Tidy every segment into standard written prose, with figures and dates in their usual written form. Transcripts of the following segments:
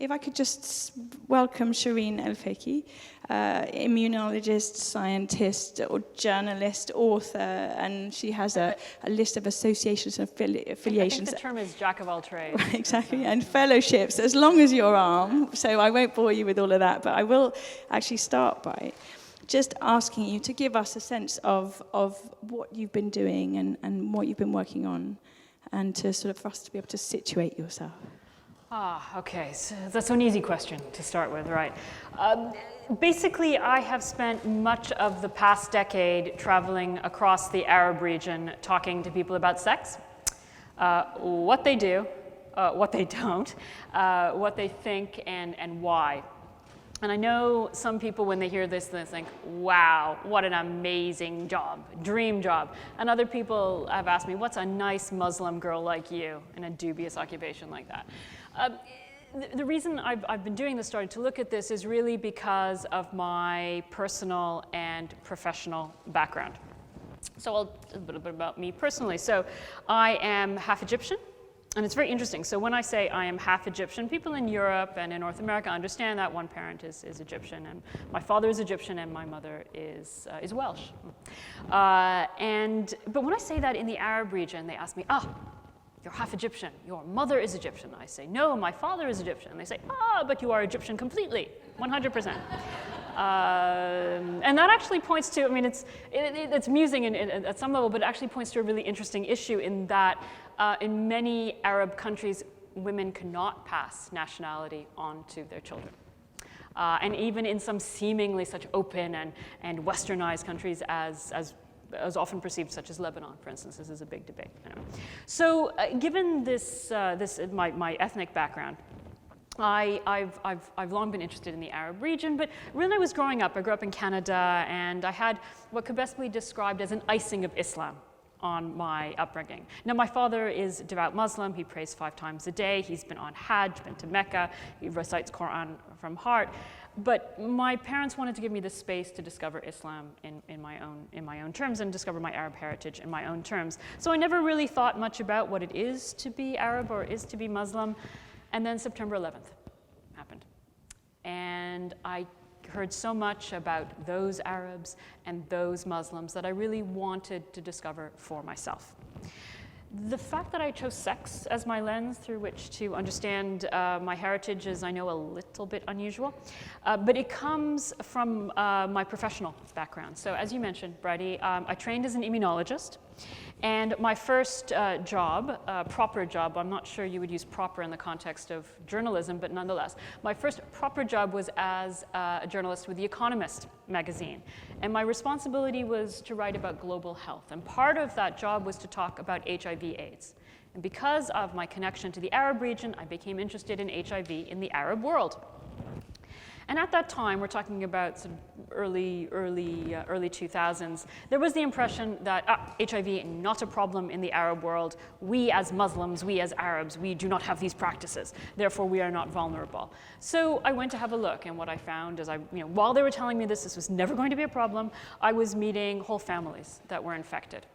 if I could just welcome Shereen El Feki, immunologist, scientist, or journalist, author, and she has a list of associations and affiliations. I think the term is jack of all trades. Exactly, and fellowships, as long as your arm, so I won't bore you with all of that, but I will actually start by just asking you to give us a sense of what you've been doing and what you've been working on, and to sort of for us to be able to situate yourself. Okay, so that's an easy question to start with, right? Basically, I have spent much of the past decade traveling across the Arab region talking to people about sex, what they do, what they don't, what they think, and why. And I know some people, when they hear this, they think, wow, what an amazing job, dream job. And other people have asked me, what's a nice Muslim girl like you in a dubious occupation like that? The reason I've been doing this, starting to look at this, is really because of my personal and professional background. So a little bit about me personally. So I am half Egyptian. And it's very interesting. So when I say I am half Egyptian, people in Europe and in North America understand that one parent is Egyptian, and my father is Egyptian, and my mother is Welsh. But when I say that in the Arab region, they ask me, you're half Egyptian, your mother is Egyptian. I say, no, my father is Egyptian. And they say, but you are Egyptian completely, 100%. And that actually points to, I mean, it's amusing at some level, but it actually points to a really interesting issue in that in many Arab countries, women cannot pass nationality on to their children. And even in some seemingly such open and westernized countries as often perceived, such as Lebanon, for instance, this is a big debate. Anyway. So given my ethnic background, I've long been interested in the Arab region, but when I was growing up, I grew up in Canada, and I had what could best be described as an icing of Islam on my upbringing. Now, my father is a devout Muslim. He prays 5 times a day. He's been on Hajj, been to Mecca. He recites Quran from heart. But my parents wanted to give me the space to discover Islam in my own terms, and discover my Arab heritage in my own terms. So I never really thought much about what it is to be Arab or is to be Muslim. And then September 11th happened. And I heard so much about those Arabs and those Muslims that I really wanted to discover for myself. The fact that I chose sex as my lens through which to understand my heritage is, I know, a little bit unusual, but it comes from my professional background. So as you mentioned, Brady, I trained as an immunologist, and my first job, proper job, I'm not sure you would use proper in the context of journalism, but nonetheless, my first proper job was as a journalist with The Economist magazine. And my responsibility was to write about global health. And part of that job was to talk about HIV/AIDS. And because of my connection to the Arab region, I became interested in HIV in the Arab world. And at that time, we're talking about sort of early 2000s, there was the impression that HIV not a problem in the Arab world. We as Muslims, we as Arabs, we do not have these practices. Therefore, we are not vulnerable. So I went to have a look, and what I found is, while they were telling me this was never going to be a problem, I was meeting whole families that were infected.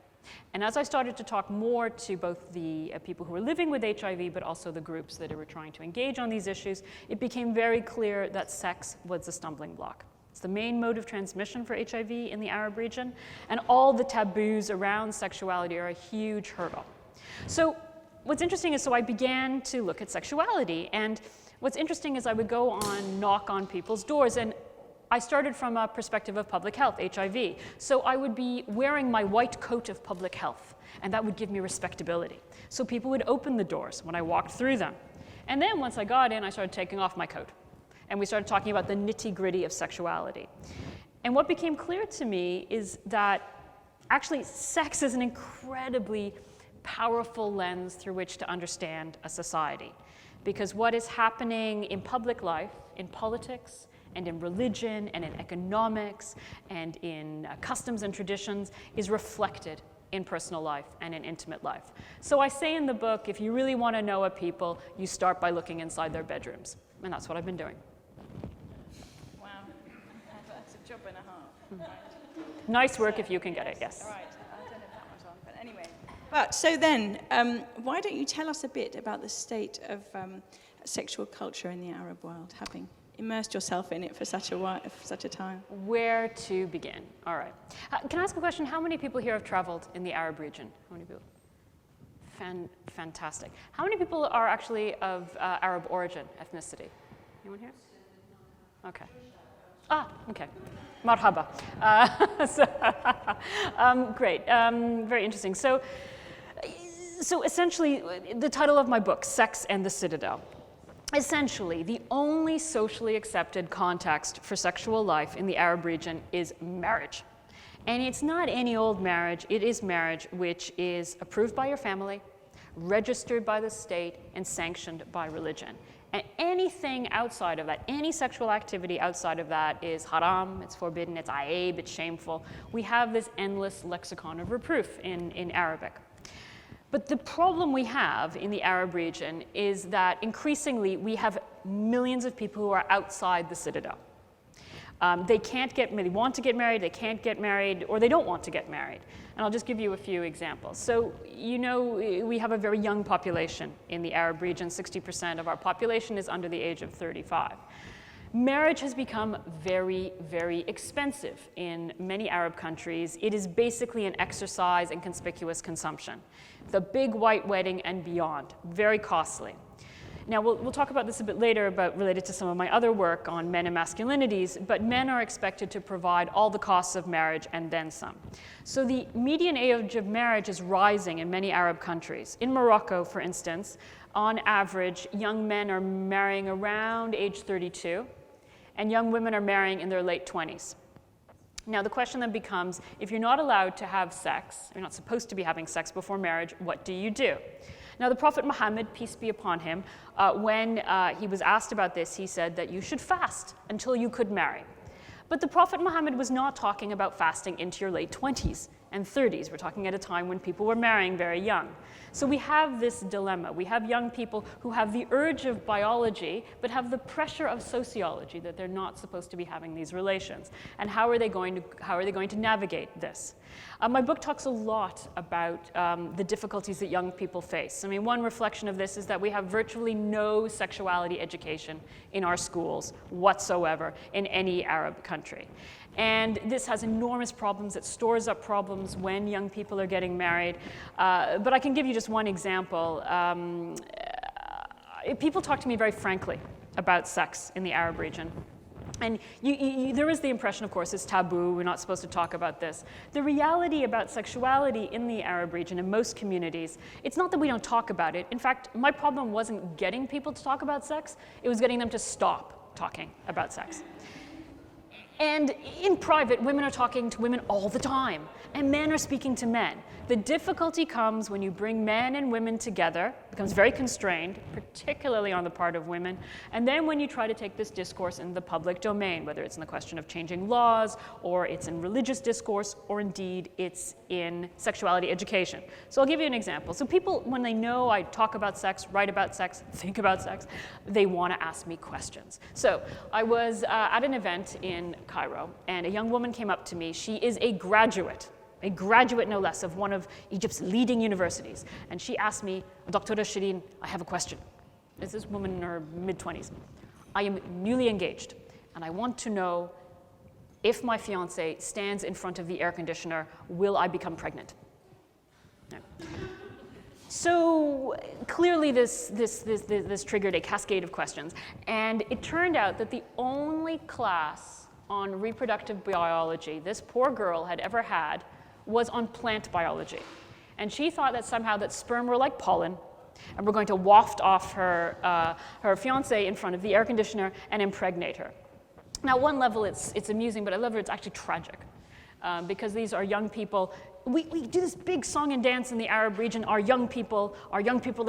And as I started to talk more to both the people who were living with HIV, but also the groups that were trying to engage on these issues, it became very clear that sex was a stumbling block. It's the main mode of transmission for HIV in the Arab region, and all the taboos around sexuality are a huge hurdle. So what's interesting is, I began to look at sexuality, and what's interesting is I would go on, knock on people's doors, and I started from a perspective of public health, HIV. So I would be wearing my white coat of public health, and that would give me respectability. So people would open the doors when I walked through them. And then once I got in, I started taking off my coat. And we started talking about the nitty-gritty of sexuality. And what became clear to me is that actually sex is an incredibly powerful lens through which to understand a society. Because what is happening in public life, in politics, and in religion, and in economics, and in customs and traditions is reflected in personal life and in intimate life. So I say in the book, if you really want to know a people, you start by looking inside their bedrooms. And that's what I've been doing. Wow, that's a job and a half. Right. Nice work if you can get it, yes. All right, I don't know if that one's on, but anyway. But so then, why don't you tell us a bit about the state of sexual culture in the Arab world, having immersed yourself in it for such a time? Where to begin? All right. Can I ask a question? How many people here have traveled in the Arab region? How many people? Fantastic. How many people are actually of Arab origin, ethnicity? Anyone here? Okay. Okay. Marhaba. Great. Very interesting. So essentially, the title of my book, Sex and the Citadel. Essentially, the only socially accepted context for sexual life in the Arab region is marriage. And it's not any old marriage, it is marriage which is approved by your family, registered by the state, and sanctioned by religion. And anything outside of that, any sexual activity outside of that is haram, it's forbidden, it's aib, it's shameful. We have this endless lexicon of reproof in Arabic. But the problem we have in the Arab region is that increasingly we have millions of people who are outside the citadel. They want to get married, they can't get married, or they don't want to get married. And I'll just give you a few examples. So, we have a very young population in the Arab region. 60% of our population is under the age of 35. Marriage has become very, very expensive in many Arab countries. It is basically an exercise in conspicuous consumption. The big white wedding and beyond, very costly. Now, we'll talk about this a bit later, but related to some of my other work on men and masculinities, but men are expected to provide all the costs of marriage and then some. So the median age of marriage is rising in many Arab countries. In Morocco, for instance, on average, young men are marrying around age 32, and young women are marrying in their late 20s. Now, the question then becomes, if you're not allowed to have sex, you're not supposed to be having sex before marriage, what do you do? Now, the Prophet Muhammad, peace be upon him, when he was asked about this, he said that you should fast until you could marry. But the Prophet Muhammad was not talking about fasting into your late 20s and 30s. We're talking at a time when people were marrying very young. So we have this dilemma. We have young people who have the urge of biology, but have the pressure of sociology that they're not supposed to be having these relations. And how are they going to navigate this? My book talks a lot about the difficulties that young people face. I mean, one reflection of this is that we have virtually no sexuality education in our schools whatsoever in any Arab country. And this has enormous problems. It stores up problems when young people are getting married. But I can give you just one example. People talk to me very frankly about sex in the Arab region. And there is the impression, of course, it's taboo, we're not supposed to talk about this. The reality about sexuality in the Arab region, in most communities, it's not that we don't talk about it. In fact, my problem wasn't getting people to talk about sex, it was getting them to stop talking about sex. And in private, women are talking to women all the time, and men are speaking to men. The difficulty comes when you bring men and women together, it becomes very constrained, particularly on the part of women, and then when you try to take this discourse in the public domain, whether it's in the question of changing laws, or it's in religious discourse, or indeed it's in sexuality education. So I'll give you an example. So people, when they know I talk about sex, write about sex, think about sex, they want to ask me questions. So I was at an event in Cairo, and a young woman came up to me. She is a graduate no less, of one of Egypt's leading universities. And she asked me, Dr. Shereen, I have a question. This is this woman in her mid-20s. I am newly engaged, and I want to know if my fiancé stands in front of the air conditioner, will I become pregnant? No. So clearly this triggered a cascade of questions. And it turned out that the only class on reproductive biology this poor girl had ever had was on plant biology. And she thought that somehow that sperm were like pollen, and we're going to waft off her fiancé in front of the air conditioner and impregnate her. Now, at one level it's amusing, but at another it's actually tragic. Because these are young people. We do this big song and dance in the Arab region, our young people are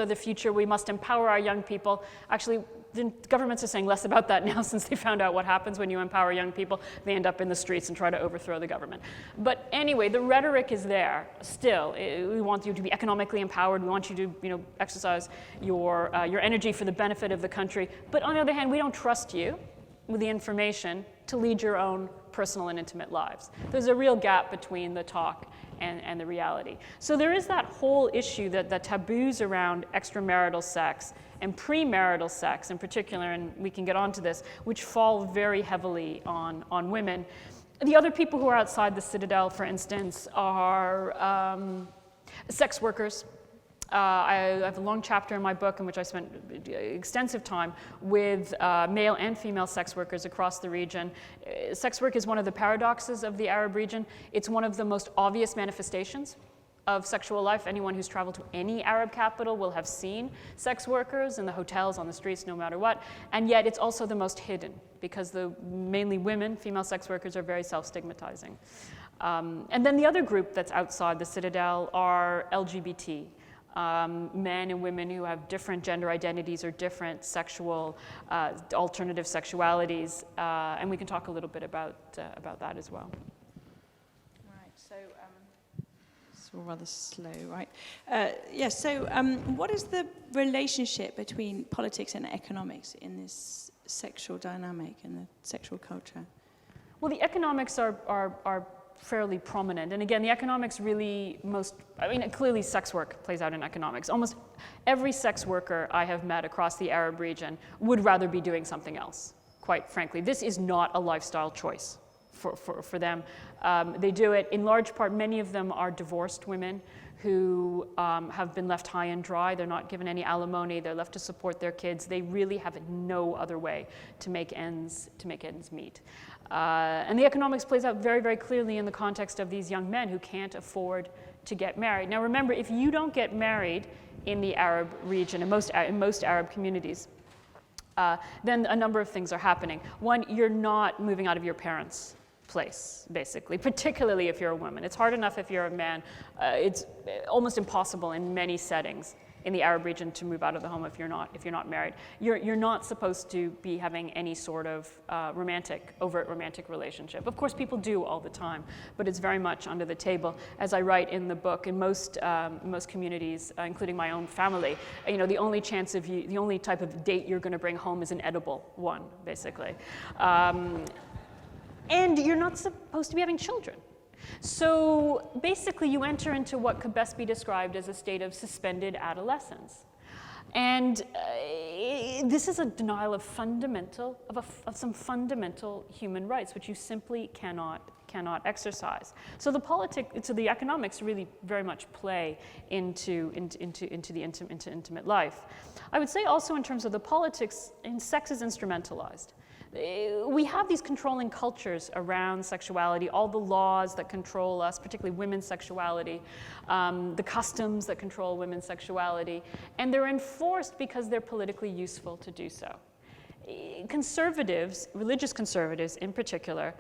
the future, we must empower our young people. Actually, the governments are saying less about that now since they found out what happens when you empower young people. They end up in the streets and try to overthrow the government. But anyway, the rhetoric is there still. We want you to be economically empowered. We want you to exercise your energy for the benefit of the country. But on the other hand, we don't trust you with the information to lead your own personal and intimate lives. There's a real gap between the talk and the reality. So there is that whole issue that the taboos around extramarital sex and premarital sex in particular, and we can get onto this, which fall very heavily on women. The other people who are outside the Citadel, for instance, are sex workers. I have a long chapter in my book in which I spent extensive time with male and female sex workers across the region. Sex work is one of the paradoxes of the Arab region. It's one of the most obvious manifestations of sexual life. Anyone who's traveled to any Arab capital will have seen sex workers in the hotels, on the streets, no matter what. And yet it's also the most hidden because mainly women, female sex workers, are very self-stigmatizing. And then the other group that's outside the Citadel are LGBT. Men and women who have different gender identities or different sexual, alternative sexualities, and we can talk a little bit about that as well. Right, so it's all rather slow, right? So what is the relationship between politics and economics in this sexual dynamic and the sexual culture? Well, the economics are fairly prominent. And again, the economics really clearly sex work plays out in economics. Almost every sex worker I have met across the Arab region would rather be doing something else, quite frankly. This is not a lifestyle choice for them. They do it in large part, many of them are divorced women who have been left high and dry. They're not given any alimony. They're left to support their kids. They really have no other way to make ends meet. And the economics plays out very, very clearly in the context of these young men who can't afford to get married. Now remember, if you don't get married in the Arab region, in most Arab communities, then a number of things are happening. One, you're not moving out of your parents' place, basically, particularly if you're a woman. It's hard enough if you're a man. It's almost impossible in many settings in the Arab region to move out of the home if you're not married. You're not supposed to be having any sort of overt romantic relationship. Of course, people do all the time, but it's very much under the table. As I write in the book, in most communities, including my own family, the only type of date you're going to bring home is an edible one, basically. And you're not supposed to be having children. So basically, you enter into what could best be described as a state of suspended adolescence. And this is a denial of some fundamental human rights, which you simply cannot exercise. So the economics really very much play into intimate life. I would say also in terms of the politics, sex is instrumentalized. We have these controlling cultures around sexuality, all the laws that control us, particularly women's sexuality, the customs that control women's sexuality, and they're enforced because they're politically useful to do so. Conservatives, religious conservatives in particular,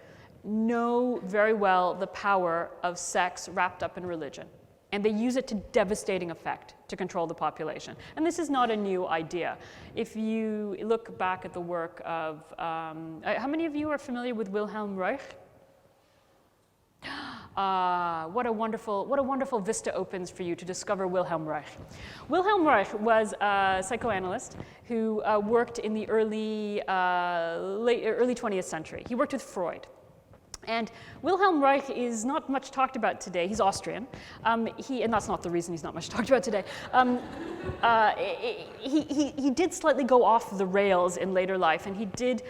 know very well the power of sex wrapped up in religion. And they use it to devastating effect to control the population. And this is not a new idea. If you look back at the work of, how many of you are familiar with Wilhelm Reich? What a wonderful vista opens for you to discover Wilhelm Reich. Wilhelm Reich was a psychoanalyst who worked in the early 20th century. He worked with Freud. And Wilhelm Reich is not much talked about today. He's Austrian. And that's not the reason he's not much talked about today. He did slightly go off the rails in later life, and he did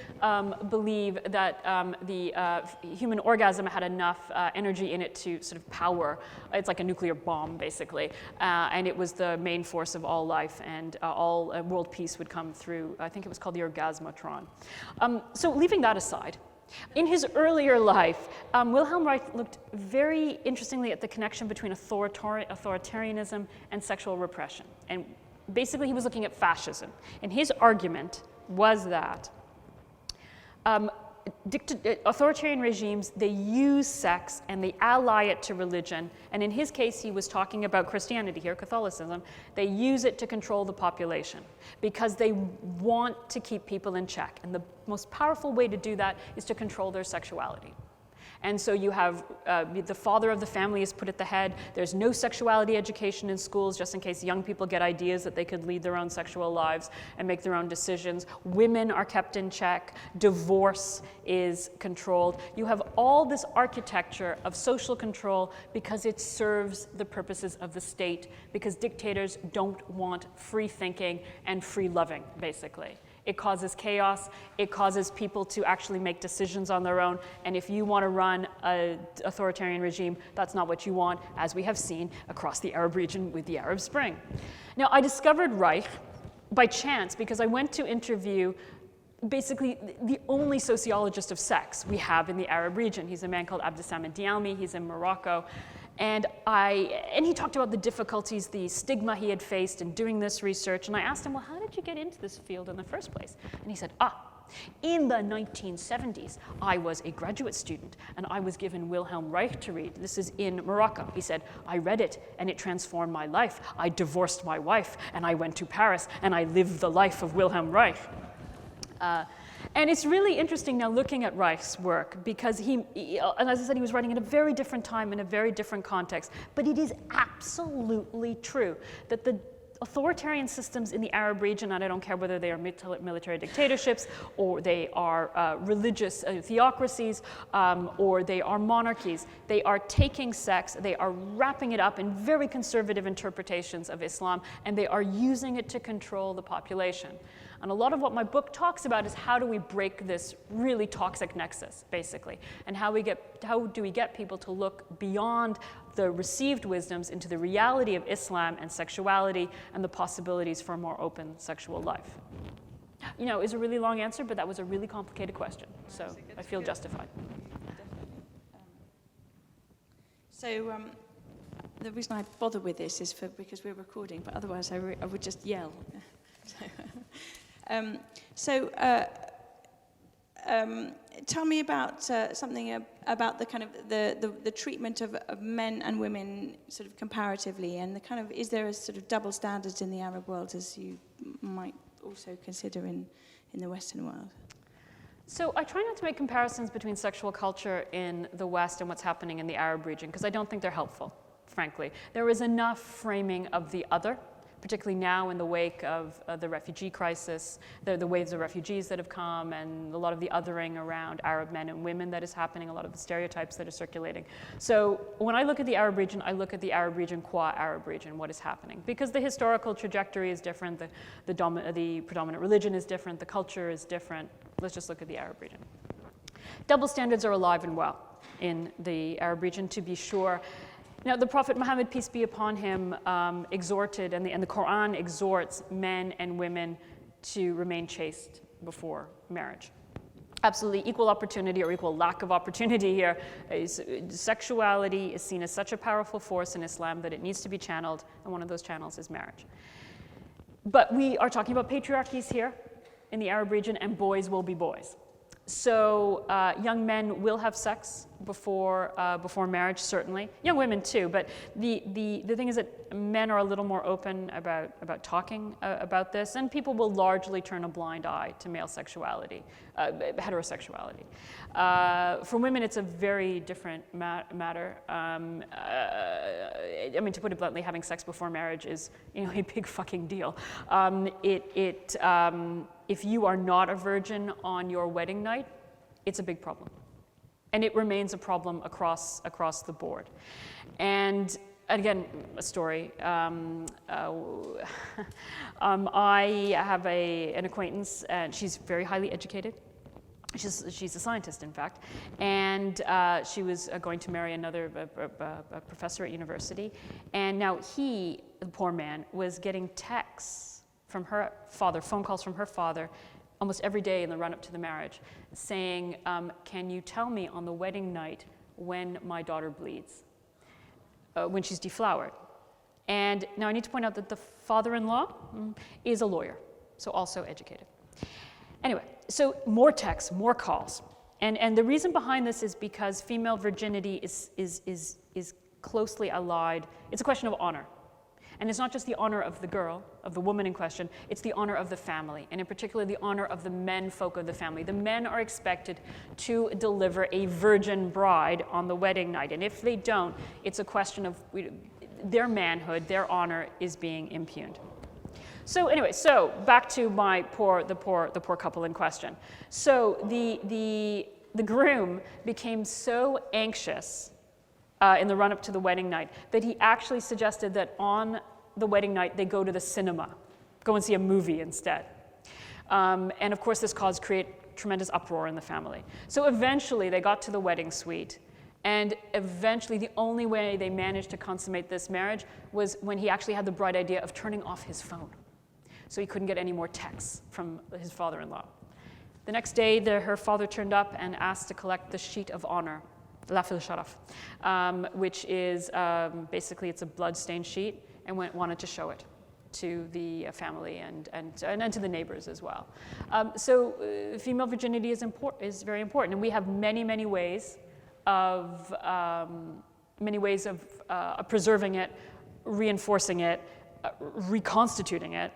believe that the human orgasm had enough energy in it to sort of power. It's like a nuclear bomb, basically. And it was the main force of all life, and all world peace would come through, I think it was called the orgasmotron. So leaving that aside, in his earlier life, Wilhelm Reich looked very interestingly at the connection between authoritarianism and sexual repression. And basically, he was looking at fascism. And his argument was that authoritarian regimes, they use sex and they ally it to religion. And in his case, he was talking about Christianity here, Catholicism. They use it to control the population because they want to keep people in check. And the most powerful way to do that is to control their sexuality. And so you have the father of the family is put at the head. There's no sexuality education in schools, just in case young people get ideas that they could lead their own sexual lives and make their own decisions. Women are kept in check. Divorce is controlled. You have all this architecture of social control because it serves the purposes of the state, because dictators don't want free thinking and free loving, basically. It causes chaos. It causes people to actually make decisions on their own. And if you want to run an authoritarian regime, that's not what you want, as we have seen across the Arab region with the Arab Spring. Now, I discovered Reich by chance because I went to interview basically the only sociologist of sex we have in the Arab region. He's a man called Abdessamad Dialmi. He's in Morocco. And he talked about the difficulties, the stigma he had faced in doing this research. And I asked him, well, how did you get into this field in the first place? And he said, in the 1970s, I was a graduate student, and I was given Wilhelm Reich to read. This is in Morocco. He said, I read it, and it transformed my life. I divorced my wife, and I went to Paris, and I lived the life of Wilhelm Reich. And it's really interesting now looking at Reich's work because and as I said, he was writing in a very different time, in a very different context. But it is absolutely true that the authoritarian systems in the Arab region, and I don't care whether they are military dictatorships or they are religious theocracies or they are monarchies, they are taking sex, they are wrapping it up in very conservative interpretations of Islam, and they are using it to control the population. And a lot of what my book talks about is how do we break this really toxic nexus, basically, and how do we get people to look beyond the received wisdoms into the reality of Islam and sexuality and the possibilities for a more open sexual life. You know, it's a really long answer, but that was a really complicated question, so I feel justified. So the reason I bother with this is because we're recording, but otherwise I would just yell. Tell me about something about the kind of the treatment of men and women sort of comparatively, and the kind of, is there a sort of double standards in the Arab world as you might also consider in the Western world? So I try not to make comparisons between sexual culture in the West and what's happening in the Arab region, because I don't think they're helpful, frankly. There is enough framing of the other, particularly now in the wake of the refugee crisis, the waves of refugees that have come, and a lot of the othering around Arab men and women that is happening, a lot of the stereotypes that are circulating. So when I look at the Arab region, I look at the Arab region qua Arab region, what is happening. Because the historical trajectory is different, the predominant religion is different, the culture is different. Let's just look at the Arab region. Double standards are alive and well in the Arab region, to be sure. Now, the Prophet Muhammad, peace be upon him, exhorted, and the Quran exhorts men and women to remain chaste before marriage. Absolutely equal opportunity or equal lack of opportunity here. Sexuality is seen as such a powerful force in Islam that it needs to be channeled, and one of those channels is marriage. But we are talking about patriarchies here in the Arab region, and boys will be boys. So young men will have sex before marriage, certainly. Young women too, but the thing is that men are a little more open about talking about this, and people will largely turn a blind eye to male sexuality, heterosexuality. For women, it's a very different matter. I mean, to put it bluntly, having sex before marriage is, a big fucking deal. If you are not a virgin on your wedding night, it's a big problem. And it remains a problem across the board. And again, a story. I have an acquaintance, and she's very highly educated. She's a scientist, in fact, and she was going to marry another professor at university. And now he, the poor man, was getting texts from her father, phone calls from her father, almost every day in the run-up to the marriage, saying, can you tell me on the wedding night when my daughter bleeds, when she's deflowered? And now I need to point out that the father-in-law is a lawyer, so also educated. Anyway, so more texts, more calls. And the reason behind this is because female virginity is closely allied. It's a question of honor. And it's not just the honor of the girl, of the woman in question, it's the honor of the family, and in particular the honor of the men folk of the family. The men are expected to deliver a virgin bride on the wedding night, and if they don't, it's a question of their manhood, their honor is being impugned. So anyway, so back to the poor couple in question. So the groom became so anxious in the run-up to the wedding night that he actually suggested that on the wedding night they go to the cinema, go and see a movie instead. And of course this create tremendous uproar in the family. So eventually they got to the wedding suite, and eventually the only way they managed to consummate this marriage was when he actually had the bright idea of turning off his phone, so he couldn't get any more texts from his father-in-law. The next day her father turned up and asked to collect the sheet of honor, Lafil Sharaf, which is basically it's a blood-stained sheet, and wanted to show it to the family and to the neighbors as well. So female virginity is very important, and we have many ways of preserving it, reinforcing it, reconstituting it.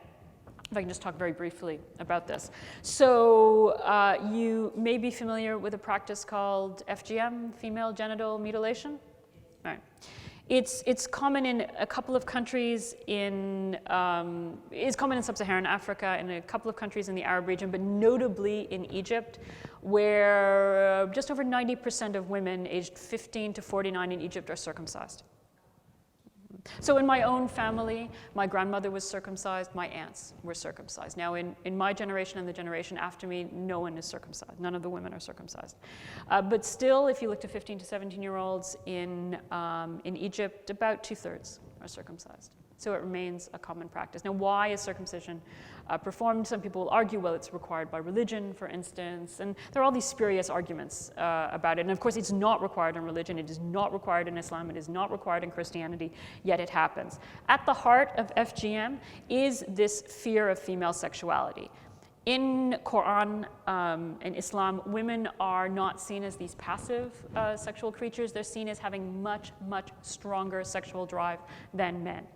If I can just talk very briefly about this. So you may be familiar with a practice called FGM, female genital mutilation. All right. It's common in a couple of countries is common in sub-Saharan Africa, and a couple of countries in the Arab region, but notably in Egypt, where just over 90% of women aged 15 to 49 in Egypt are circumcised. So in my own family, my grandmother was circumcised, my aunts were circumcised. Now in my generation and the generation after me, no one is circumcised. None of the women are circumcised. But still, if you look to 15 to 17-year-olds in Egypt, about 2/3 are circumcised. So it remains a common practice. Now, why is circumcision performed? Some people will argue, well, it's required by religion, for instance, and there are all these spurious arguments about it. And of course, it's not required in religion, it is not required in Islam, it is not required in Christianity, yet it happens. At the heart of FGM is this fear of female sexuality. In Quran and Islam, women are not seen as these passive sexual creatures. They're seen as having much stronger sexual drive than men.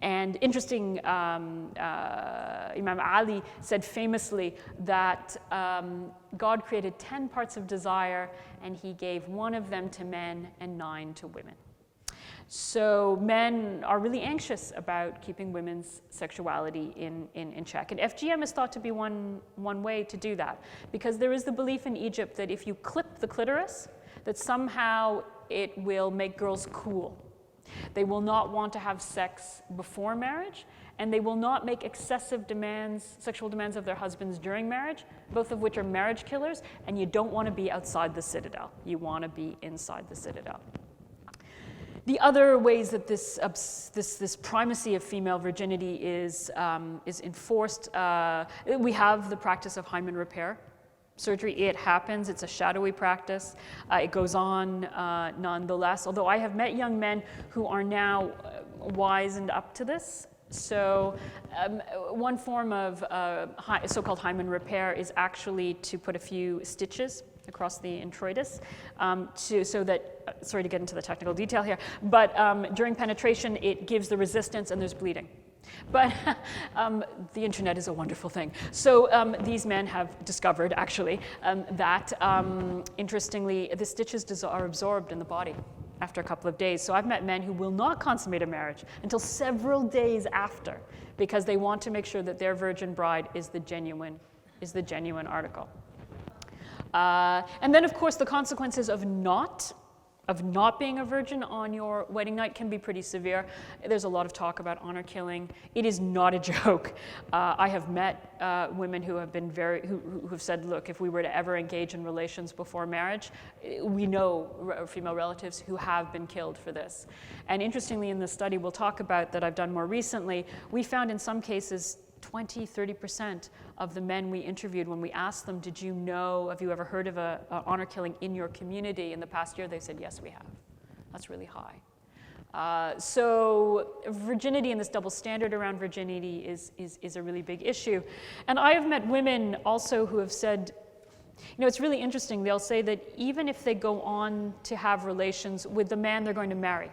And interesting, Imam Ali said famously that God created 10 parts of desire, and he gave 1 of them to men and 9 to women. So men are really anxious about keeping women's sexuality in check. And FGM is thought to be one way to do that, because there is the belief in Egypt that if you clip the clitoris, that somehow it will make girls cool. They will not want to have sex before marriage, and they will not make excessive demands, sexual demands of their husbands during marriage, both of which are marriage killers, and you don't want to be outside the citadel. You want to be inside the citadel. The other ways that this primacy of female virginity is enforced, we have the practice of hymen repair surgery. It happens. It's a shadowy practice. It goes on nonetheless, although I have met young men who are now wisened up to this. So one form of so-called hymen repair is actually to put a few stitches across the introitus so that, sorry to get into the technical detail here, but during penetration it gives the resistance and there's bleeding. But the internet is a wonderful thing. So these men have discovered, actually, that, interestingly, the stitches are absorbed in the body after a couple of days. So I've met men who will not consummate a marriage until several days after, because they want to make sure that their virgin bride is the genuine article. And then, of course, the consequences of not being a virgin on your wedding night can be pretty severe. There's a lot of talk about honor killing. It is not a joke. I have met women who have been who have said, look, if we were to ever engage in relations before marriage, we know female relatives who have been killed for this. And interestingly, in the study we'll talk about that I've done more recently, we found in some cases 20-30% of the men we interviewed, when we asked them, have you ever heard of a honor killing in your community in the past year? They said, yes, we have. That's really high. So virginity and this double standard around virginity is a really big issue. And I have met women also who have said, it's really interesting. They'll say that even if they go on to have relations with the man they're going to marry,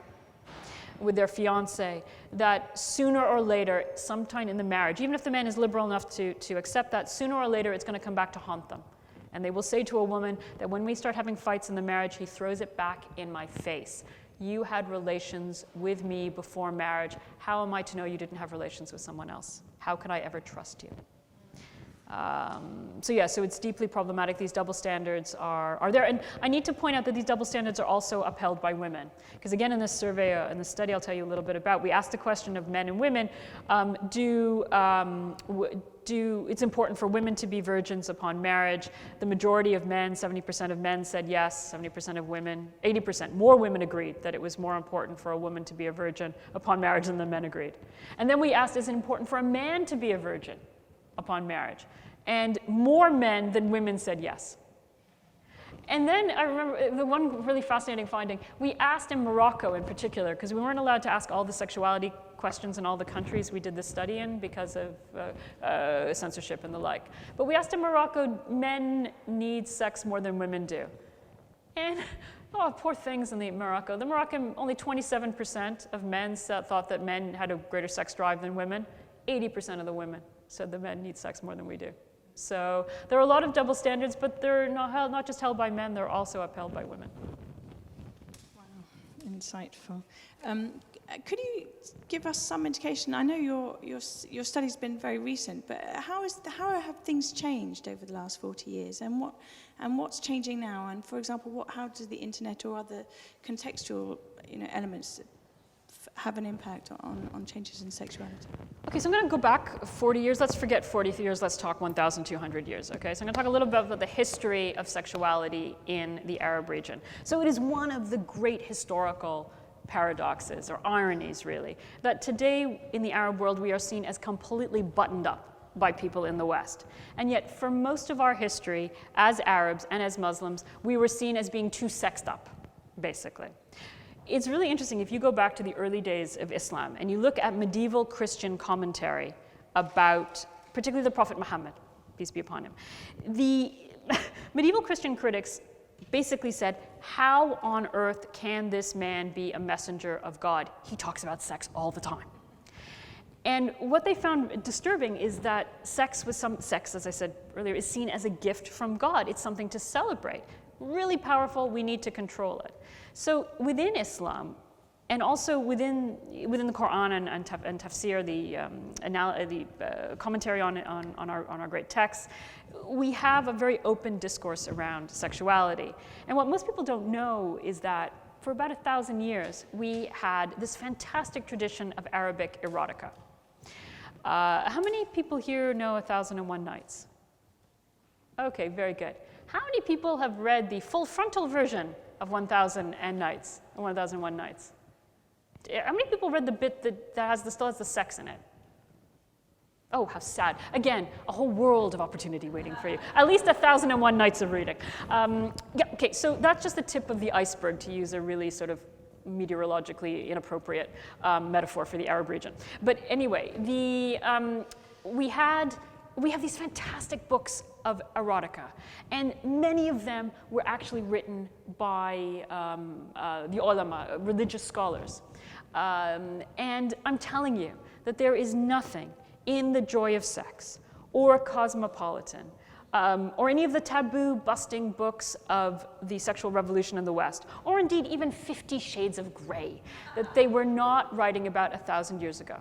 with their fiancé, that sooner or later, sometime in the marriage, even if the man is liberal enough to accept that, sooner or later it's going to come back to haunt them. And they will say to a woman that when we start having fights in the marriage, he throws it back in my face. You had relations with me before marriage. How am I to know you didn't have relations with someone else? How could I ever trust you? So it's deeply problematic. These double standards are there. And I need to point out that these double standards are also upheld by women. Because again, in this survey, in this study I'll tell you a little bit about, we asked the question of men and women, it's important for women to be virgins upon marriage. The majority of men, 70% of men said yes, 70% of women, 80%, more women agreed that it was more important for a woman to be a virgin upon marriage than the men agreed. And then we asked, is it important for a man to be a virgin upon marriage? And more men than women said yes. And then I remember the one really fascinating finding, we asked in Morocco in particular, because we weren't allowed to ask all the sexuality questions in all the countries we did this study in because of censorship and the like. But we asked in Morocco, men need sex more than women do. And poor things in Morocco. The Moroccan, only 27% of men thought that men had a greater sex drive than women. 80% of the women said the men need sex more than we do. So there are a lot of double standards, but they're not just held by men, they're also upheld by women. Wow, insightful. Could you give us some indication? I know your study's been very recent, but how have things changed over the last 40 years, and what's changing now? And for example, how does the internet or other contextual elements have an impact on changes in sexuality? Okay, so I'm going to go back 40 years. Let's forget 40 years. Let's talk 1,200 years. Okay, so I'm going to talk a little bit about the history of sexuality in the Arab region. So it is one of the great historical paradoxes, or ironies really, that today in the Arab world we are seen as completely buttoned up by people in the West. And yet for most of our history, as Arabs and as Muslims, we were seen as being too sexed up, basically. It's really interesting if you go back to the early days of Islam and you look at medieval Christian commentary about particularly the Prophet Muhammad, peace be upon him. The medieval Christian critics basically said, how on earth can this man be a messenger of God? He talks about sex all the time. And what they found disturbing is that sex, as I said earlier, is seen as a gift from God. It's something to celebrate. Really powerful, we need to control it. So within Islam, and also within the Quran and tafsir, the commentary on our great texts, we have a very open discourse around sexuality. And what most people don't know is that for about 1,000 years, we had this fantastic tradition of Arabic erotica. How many people here know 1001 Nights? Okay, very good. How many people have read the full frontal version of 1001 Nights? How many people read the bit that still has the sex in it? Oh, how sad. Again, a whole world of opportunity waiting for you. At least 1001 nights of reading. Okay, so that's just the tip of the iceberg, to use a really sort of meteorologically inappropriate metaphor for the Arab region. But anyway, we have these fantastic books of erotica, and many of them were actually written by the ulama, religious scholars. And I'm telling you that there is nothing in The Joy of Sex, or Cosmopolitan, or any of the taboo-busting books of the sexual revolution in the West, or indeed even 50 Shades of Grey, that they were not writing about 1,000 years ago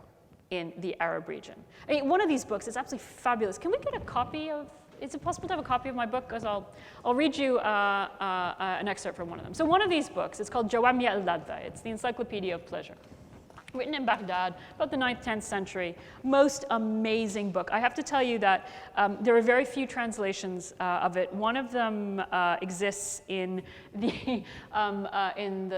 in the Arab region. I mean, one of these books is absolutely fabulous. Can we get a copy of, is it possible to have a copy of my book? Because I'll read you an excerpt from one of them. So one of these books is called Jawami al-Ladha. It's the Encyclopedia of Pleasure. Written in Baghdad, about the 9th, 10th century. Most amazing book. I have to tell you that there are very few translations of it. One of them exists in the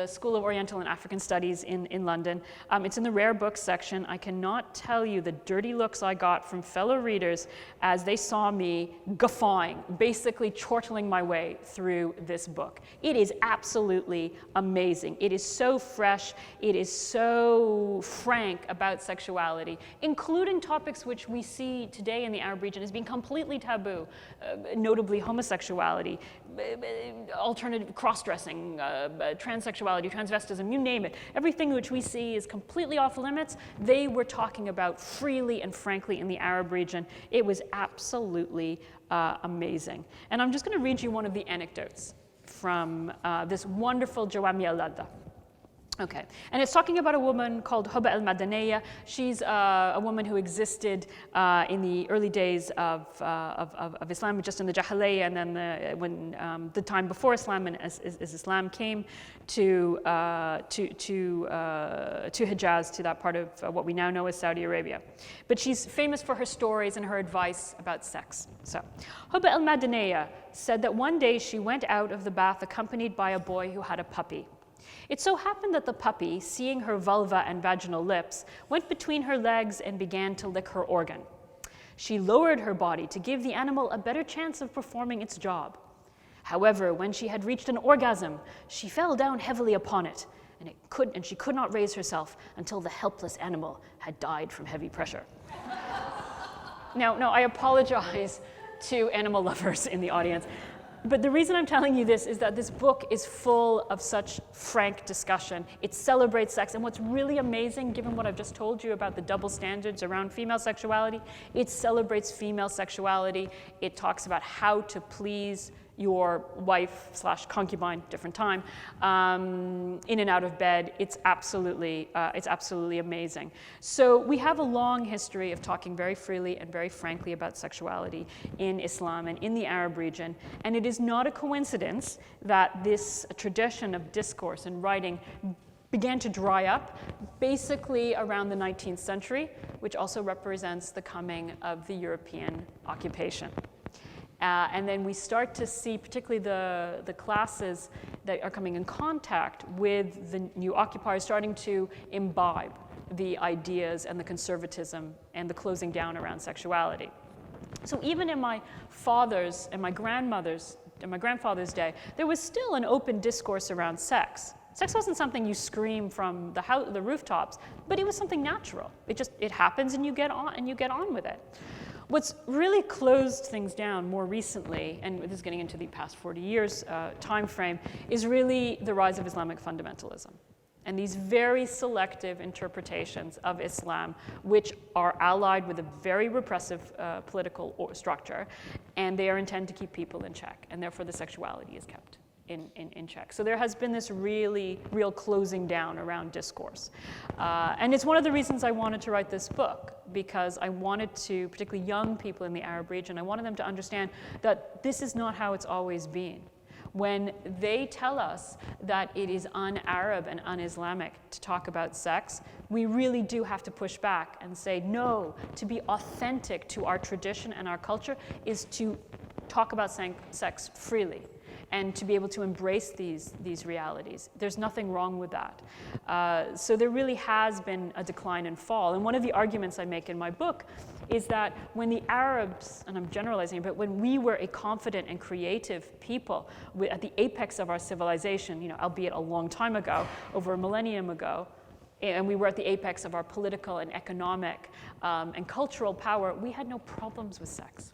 School of Oriental and African Studies in London. It's in the rare books section. I cannot tell you the dirty looks I got from fellow readers as they saw me guffawing, basically chortling my way through this book. It is absolutely amazing. It is so fresh. It is so so frank about sexuality, including topics which we see today in the Arab region as being completely taboo, notably homosexuality, alternative cross-dressing, transsexuality, transvestism, you name it. Everything which we see is completely off limits, they were talking about freely and frankly in the Arab region. It was absolutely amazing. And I'm just going to read you one of the anecdotes from this wonderful Jawami al-Ladda. Okay, and it's talking about a woman called Huba al-Madaniyya. She's a woman who existed in the early days of Islam, just in the Jahiliyyah, and then when the time before Islam, and as Islam came to Hijaz, to that part of what we now know as Saudi Arabia. But she's famous for her stories and her advice about sex. So, Huba al-Madaniyya said that one day she went out of the bath accompanied by a boy who had a puppy. It so happened that the puppy, seeing her vulva and vaginal lips, went between her legs and began to lick her organ. She lowered her body to give the animal a better chance of performing its job. However, when she had reached an orgasm, she fell down heavily upon it, and she could not raise herself until the helpless animal had died from heavy pressure. Now, I apologize to animal lovers in the audience. But the reason I'm telling you this is that this book is full of such frank discussion. It celebrates sex, and what's really amazing, given what I've just told you about the double standards around female sexuality, it celebrates female sexuality. It talks about how to please your wife/concubine, different time, in and out of bed. It's absolutely amazing. So we have a long history of talking very freely and very frankly about sexuality in Islam and in the Arab region, and it is not a coincidence that this tradition of discourse and writing began to dry up basically around the 19th century, which also represents the coming of the European occupation. And then we start to see, particularly the classes that are coming in contact with the new occupiers, starting to imbibe the ideas and the conservatism and the closing down around sexuality. So even in my father's and my grandmother's and my grandfather's day, there was still an open discourse around sex. Sex wasn't something you scream from the rooftops, but it was something natural. It happens, and you get on with it. What's really closed things down more recently, and this is getting into the past 40 years time frame, is really the rise of Islamic fundamentalism. And these very selective interpretations of Islam, which are allied with a very repressive political structure, and they are intended to keep people in check, and therefore the sexuality is kept in check. So there has been this real closing down around discourse. And it's one of the reasons I wanted to write this book, because I wanted to, particularly young people in the Arab region, I wanted them to understand that this is not how it's always been. When they tell us that it is un-Arab and un-Islamic to talk about sex, we really do have to push back and say, no, to be authentic to our tradition and our culture is to talk about sex freely, and to be able to embrace these realities. There's nothing wrong with that. So there really has been a decline and fall. And one of the arguments I make in my book is that when the Arabs, and I'm generalizing, but when we were a confident and creative people at the apex of our civilization, albeit a long time ago, over a millennium ago, and we were at the apex of our political and economic and cultural power, we had no problems with sex.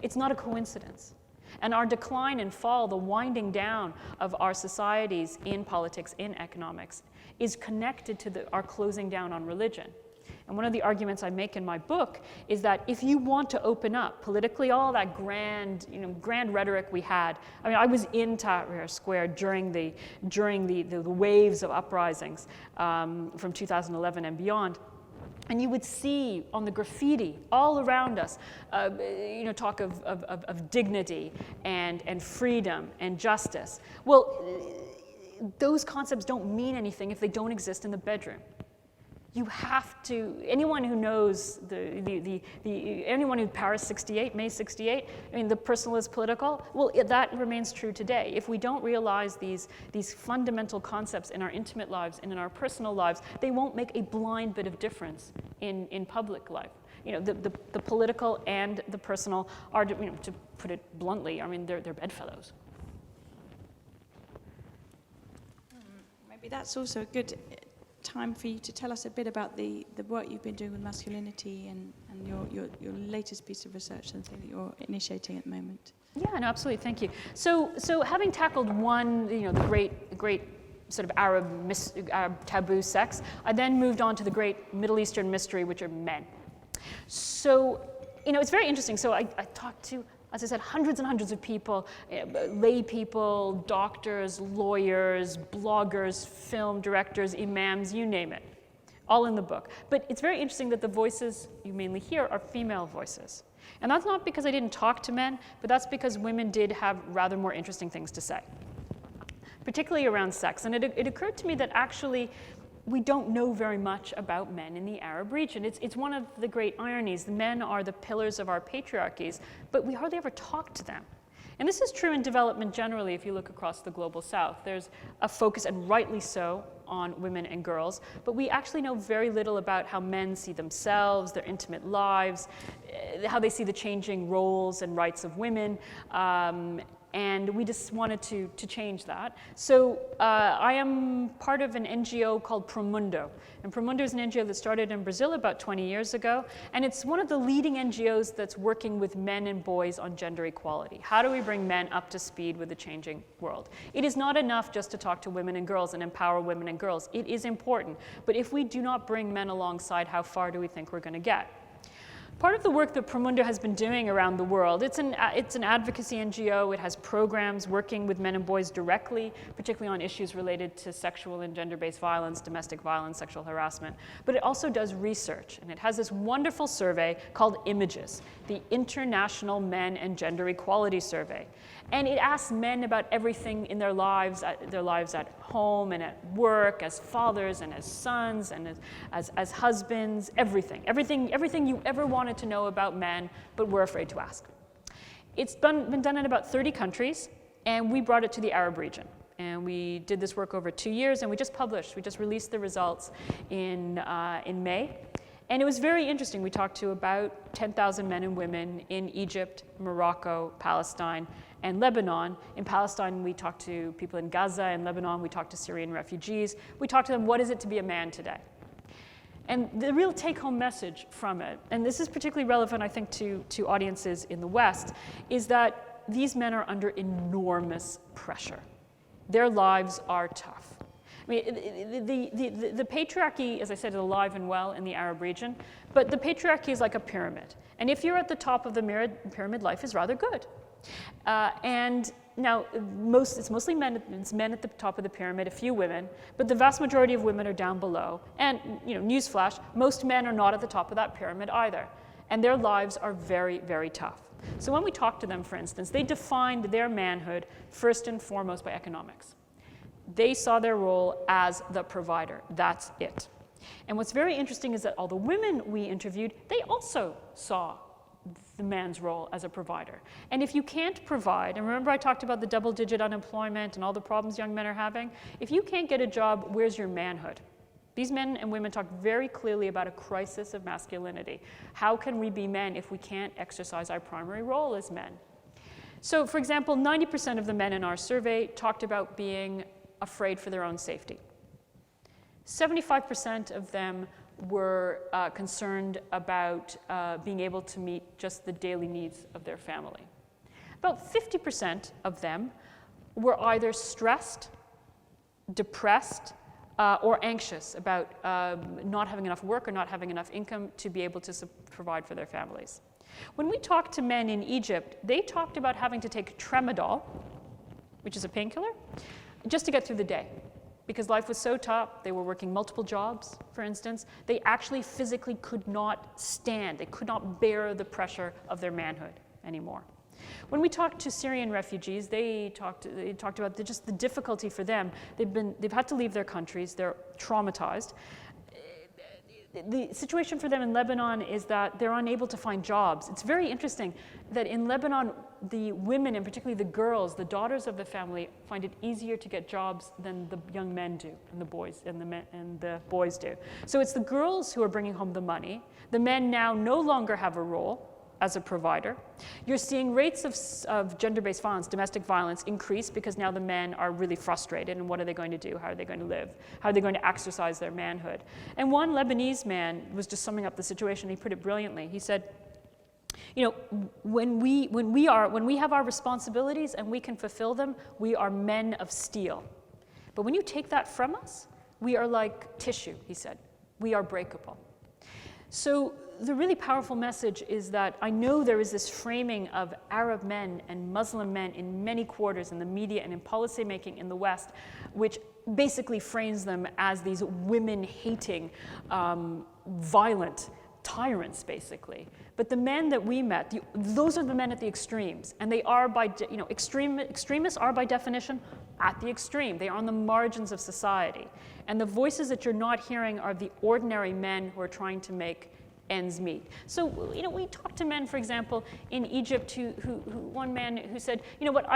It's not a coincidence. And our decline and fall, the winding down of our societies in politics, in economics, is connected to our closing down on religion. And one of the arguments I make in my book is that if you want to open up politically all that grand rhetoric we had. I mean, I was in Tahrir Square during the waves of uprisings from 2011 and beyond. And you would see on the graffiti all around us, talk of dignity and freedom and justice. Well, those concepts don't mean anything if they don't exist in the bedroom. You have to, anyone who knows anyone who Paris 68, May 68, I mean, the personal is political, well, that remains true today. If we don't realize these fundamental concepts in our intimate lives and in our personal lives, they won't make a blind bit of difference in public life. The political and the personal are, to put it bluntly, I mean, they're bedfellows. Maybe that's also a good time for you to tell us a bit about the work you've been doing with masculinity and your latest piece of research and thing that you're initiating at the moment. Yeah, no, absolutely. Thank you. So having tackled one, the great sort of Arab taboo sex, I then moved on to the great Middle Eastern mystery, which are men. So, it's very interesting. So I talked to, as I said, hundreds and hundreds of people, lay people, doctors, lawyers, bloggers, film directors, imams, you name it, all in the book. But it's very interesting that the voices you mainly hear are female voices. And that's not because I didn't talk to men, but that's because women did have rather more interesting things to say, particularly around sex. And it occurred to me that actually we don't know very much about men in the Arab region. It's one of the great ironies. The men are the pillars of our patriarchies, but we hardly ever talk to them. And this is true in development generally if you look across the global south. There's a focus, and rightly so, on women and girls, but we actually know very little about how men see themselves, their intimate lives, how they see the changing roles and rights of women, and we just wanted to change that. So I am part of an NGO called Promundo. And Promundo is an NGO that started in Brazil about 20 years ago. And it's one of the leading NGOs that's working with men and boys on gender equality. How do we bring men up to speed with the changing world? It is not enough just to talk to women and girls and empower women and girls. It is important. But if we do not bring men alongside, how far do we think we're going to get? Part of the work that Promundo has been doing around the world, it's an advocacy NGO. It has programs working with men and boys directly, particularly on issues related to sexual and gender-based violence, domestic violence, sexual harassment. But it also does research, and it has this wonderful survey called Images, the International Men and Gender Equality Survey. And it asks men about everything in their lives at home and at work, as fathers and as sons and as husbands, everything you ever wanted to know about men, but were afraid to ask. It's been done in about 30 countries, and we brought it to the Arab region. And we did this work over 2 years, and we just released the results in May. And it was very interesting. We talked to about 10,000 men and women in Egypt, Morocco, Palestine, and Lebanon. In Palestine, we talked to people in Gaza. In Lebanon, we talked to Syrian refugees. We talked to them, what is it to be a man today? And the real take-home message from it, and this is particularly relevant, I think, to audiences in the West, is that these men are under enormous pressure. Their lives are tough. I mean, the patriarchy, as I said, is alive and well in the Arab region, but the patriarchy is like a pyramid. And if you're at the top of the pyramid, life is rather good. And now, it's mostly men. It's men at the top of the pyramid, a few women, but the vast majority of women are down below. And newsflash, most men are not at the top of that pyramid either. And their lives are very, very tough. So when we talk to them, for instance, they defined their manhood first and foremost by economics. They saw their role as the provider. That's it. And what's very interesting is that all the women we interviewed, they also saw the man's role as a provider. And if you can't provide, and remember I talked about the double-digit unemployment and all the problems young men are having, if you can't get a job, where's your manhood? These men and women talk very clearly about a crisis of masculinity. How can we be men if we can't exercise our primary role as men? So, for example, 90% of the men in our survey talked about being afraid for their own safety. 75% of them were concerned about being able to meet just the daily needs of their family. About 50% of them were either stressed, depressed, or anxious about not having enough work or not having enough income to be able to provide for their families. When we talked to men in Egypt, they talked about having to take tramadol, which is a painkiller, just to get through the day. Because life was so tough, they were working multiple jobs, for instance, they actually physically could not stand, they could not bear the pressure of their manhood anymore. When we talked to Syrian refugees, they talked about just the difficulty for them. They've had to leave their countries, they're traumatized. The situation for them in Lebanon is that they're unable to find jobs. It's very interesting that in Lebanon, the women, and particularly the girls, the daughters of the family, find it easier to get jobs than the young men do, and the boys boys do. So it's the girls who are bringing home the money. The men now no longer have a role as a provider. You're seeing rates of gender-based violence, domestic violence, increase because now the men are really frustrated, and what are they going to do? How are they going to live? How are they going to exercise their manhood? And one Lebanese man was just summing up the situation. He put it brilliantly. He said, you know, when we have our responsibilities and we can fulfill them, we are men of steel. But when you take that from us, we are like tissue, he said. We are breakable. So the really powerful message is that I know there is this framing of Arab men and Muslim men in many quarters in the media and in policymaking in the West, which basically frames them as these women-hating, violent tyrants, basically. But the men that we met, those are the men at the extremes, and they are extremists are by definition at the extreme. They are on the margins of society. And the voices that you're not hearing are the ordinary men who are trying to make ends meet. So, you know, we talked to men, for example, in Egypt, one man who said, you know what,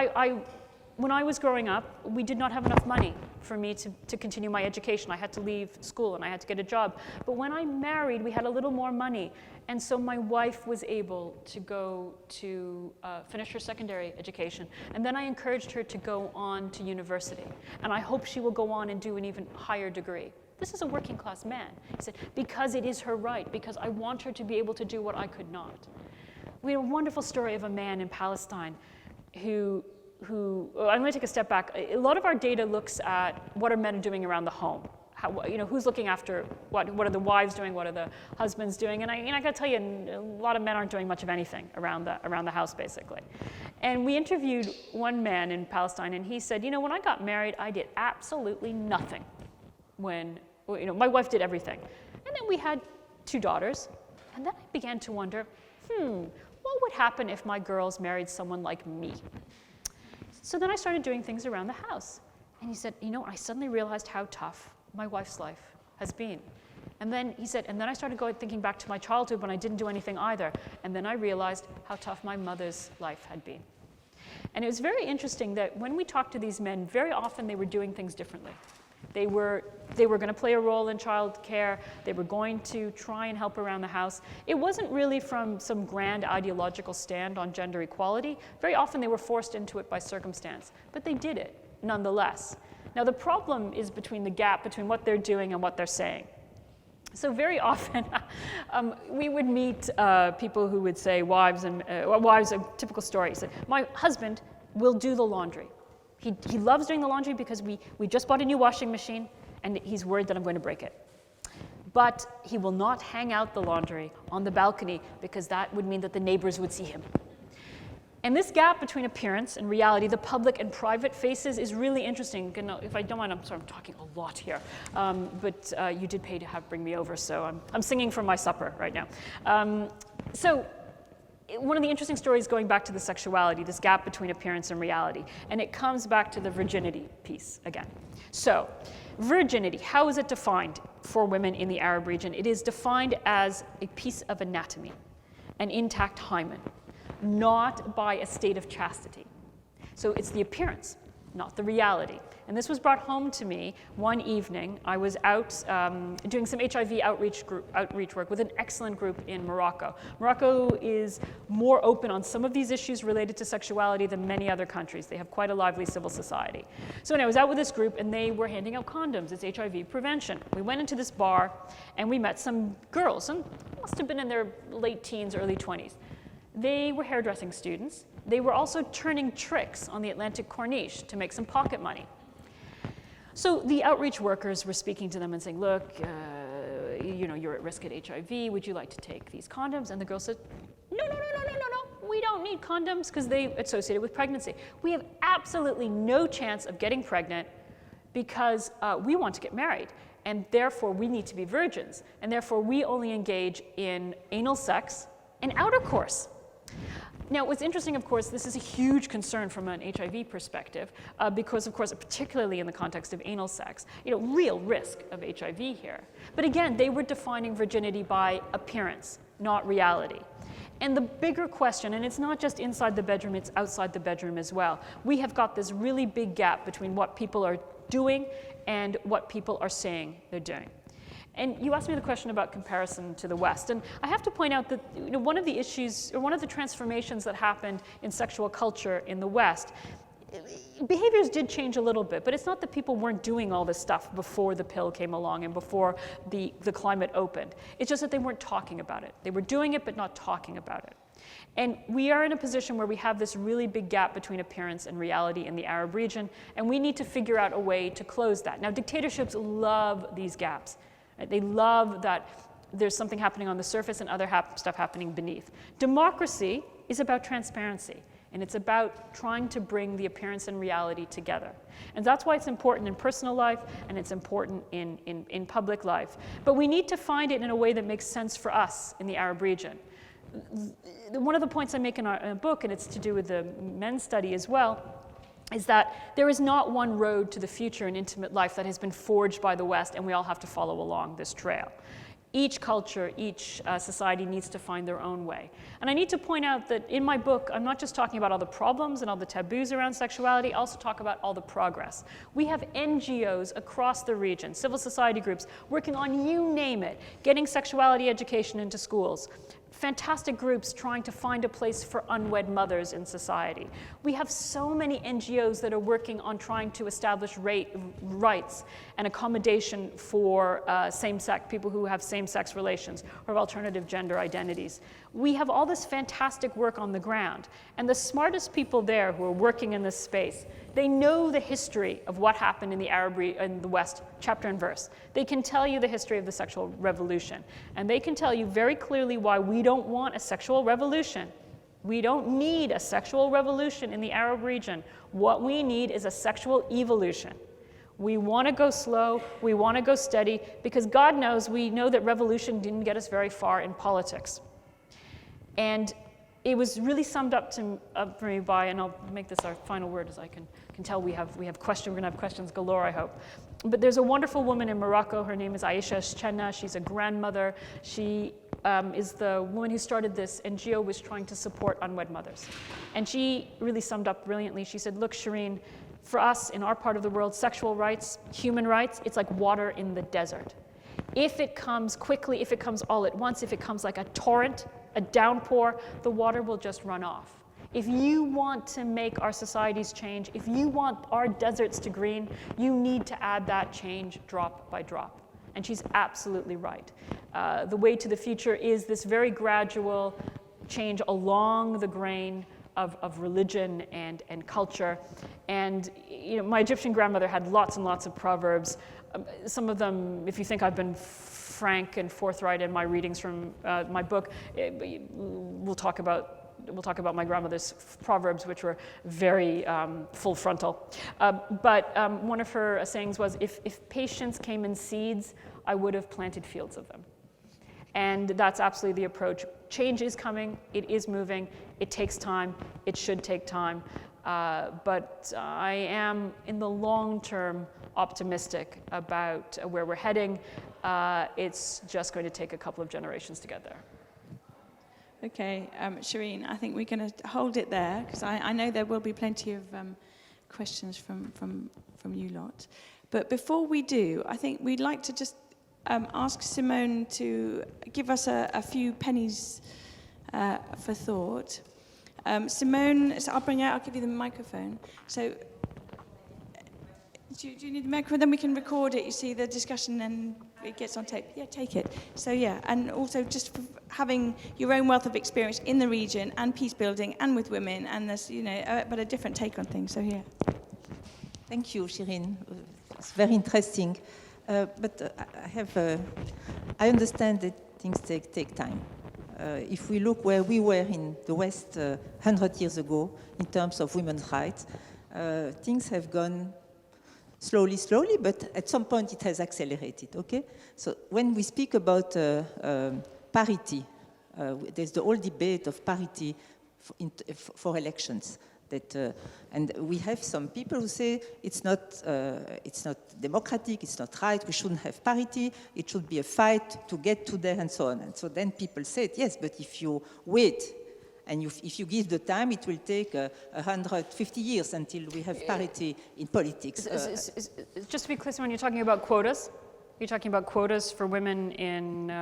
when I was growing up, we did not have enough money for me to continue my education. I had to leave school and I had to get a job. But when I married, we had a little more money. And so my wife was able to go to finish her secondary education. And then I encouraged her to go on to university. And I hope she will go on and do an even higher degree. This is a working class man. He said, because it is her right, because I want her to be able to do what I could not. We had a wonderful story of a man in Palestine who I'm going to take a step back. A lot of our data looks at what are men doing around the home. How, you know, who's looking after what are the wives doing, what are the husbands doing, and I got to tell you, a lot of men aren't doing much of anything around the house, basically. And we interviewed one man in Palestine, and he said, you know, when I got married, I did absolutely nothing. When, you know, my wife did everything, and then we had 2 daughters, and then I began to wonder, what would happen if my girls married someone like me? So then I started doing things around the house. And he said, you know, I suddenly realized how tough my wife's life has been. And then he said, and then I started thinking back to my childhood when I didn't do anything either. And then I realized how tough my mother's life had been. And it was very interesting that when we talked to these men, very often they were doing things differently. They were going to play a role in child care. They were going to try and help around the house. It wasn't really from some grand ideological stand on gender equality. Very often they were forced into it by circumstance, but they did it nonetheless. Now the problem is between the gap between what they're doing and what they're saying. So very often we would meet people who would say, wives, a typical story. He said, my husband will do the laundry. He loves doing the laundry because we just bought a new washing machine and he's worried that I'm going to break it. But he will not hang out the laundry on the balcony because that would mean that the neighbors would see him. And this gap between appearance and reality, the public and private faces, is really interesting. If I don't mind, I'm talking a lot here. But you did pay to bring me over, so I'm singing from my supper right now. So one of the interesting stories going back to the sexuality, this gap between appearance and reality, and it comes back to the virginity piece again. So virginity, how is it defined for women in the Arab region? It is defined as a piece of anatomy, an intact hymen, not by a state of chastity. So it's the appearance, not the reality. And this was brought home to me one evening. I was out doing some HIV outreach work with an excellent group in Morocco. Morocco is more open on some of these issues related to sexuality than many other countries. They have quite a lively civil society. So anyway, I was out with this group and they were handing out condoms. It's HIV prevention. We went into this bar and we met some girls, and must have been in their late teens, early 20s. They were hairdressing students. They were also turning tricks on the Atlantic Corniche to make some pocket money. So the outreach workers were speaking to them and saying, look, you know, you're at risk at HIV. Would you like to take these condoms? And the girl said, no. We don't need condoms because they associated with pregnancy. We have absolutely no chance of getting pregnant because we want to get married. And therefore, we need to be virgins. And therefore, we only engage in anal sex and outer course. Now, what's interesting, of course, this is a huge concern from an HIV perspective because, of course, particularly in the context of anal sex, you know, real risk of HIV here. But again, they were defining virginity by appearance, not reality. And the bigger question, and it's not just inside the bedroom, it's outside the bedroom as well. We have got this really big gap between what people are doing and what people are saying they're doing. And you asked me the question about comparison to the West. And I have to point out that one of the issues, or one of the transformations that happened in sexual culture in the West, behaviors did change a little bit, but it's not that people weren't doing all this stuff before the pill came along and before the climate opened. It's just that they weren't talking about it. They were doing it, but not talking about it. And we are in a position where we have this really big gap between appearance and reality in the Arab region, and we need to figure out a way to close that. Now, dictatorships love these gaps. They love that there's something happening on the surface and other stuff happening beneath. Democracy is about transparency, and it's about trying to bring the appearance and reality together. And that's why it's important in personal life, and it's important in public life. But we need to find it in a way that makes sense for us in the Arab region. One of the points I make in our book, and it's to do with the men's study as well, is that there is not one road to the future in intimate life that has been forged by the West, and we all have to follow along this trail. Each culture, each society needs to find their own way. And I need to point out that in my book, I'm not just talking about all the problems and all the taboos around sexuality, I also talk about all the progress. We have NGOs across the region, civil society groups, working on, you name it, getting sexuality education into schools. Fantastic groups trying to find a place for unwed mothers in society. We have so many NGOs that are working on trying to establish rights and accommodation for same-sex, people who have same-sex relations or have alternative gender identities. We have all this fantastic work on the ground, and the smartest people there who are working in this space, they know the history of what happened in the West, chapter and verse. They can tell you the history of the sexual revolution, and they can tell you very clearly why we don't want a sexual revolution. We don't need a sexual revolution in the Arab region. What we need is a sexual evolution. We want to go slow, we want to go steady, because God knows we know that revolution didn't get us very far in politics. And it was really summed up for me by, and I'll make this our final word, as I can tell we have questions. We're going to have questions galore, I hope. But there's a wonderful woman in Morocco. Her name is Aisha Chenna. She's a grandmother. She is the woman who started this NGO, was trying to support unwed mothers. And she really summed up brilliantly. She said, look, Shereen, for us in our part of the world, sexual rights, human rights, it's like water in the desert. If it comes quickly, if it comes all at once, if it comes like a torrent, a downpour, the water will just run off. If you want to make our societies change, if you want our deserts to green, you need to add that change drop by drop. And she's absolutely right. The way to the future is this very gradual change along the grain of religion and culture. And my Egyptian grandmother had lots and lots of proverbs. Some of them, if you think I've been frank and forthright in my readings from my book, we'll talk about my grandmother's proverbs, which were very full frontal. But one of her sayings was, if patience came in seeds, I would have planted fields of them. And that's absolutely the approach. Change is coming, it is moving, it takes time, it should take time. But I am, in the long term, optimistic about where we're heading. It's just going to take a couple of generations to get there. Okay, Shereen, I think we're going to hold it there, because I know there will be plenty of questions from you lot. But before we do, I think we'd like to just ask Simone to give us a few pennies for thought. Simone, so I'll give you the microphone. So, do you need the microphone? Then we can record it. You see the discussion, and it gets on tape. Yeah, take it. So yeah, and also just for having your own wealth of experience in the region and peace building and with women, and there's but a different take on things. So yeah. Thank you, Shereen. It's very interesting. But I understand that things take time. If we look where we were in the West 100 years ago in terms of women's rights, things have gone slowly, but at some point it has accelerated, okay? So when we speak about parity, there's the whole debate of parity for elections. And we have some people who say it's not democratic, it's not right, we shouldn't have parity, it should be a fight to get to there and so on. And so then people say, yes, but if you wait and if you give the time, it will take 150 years until we have parity in politics. Just to be clear, when you're talking about quotas? You're talking about quotas for women in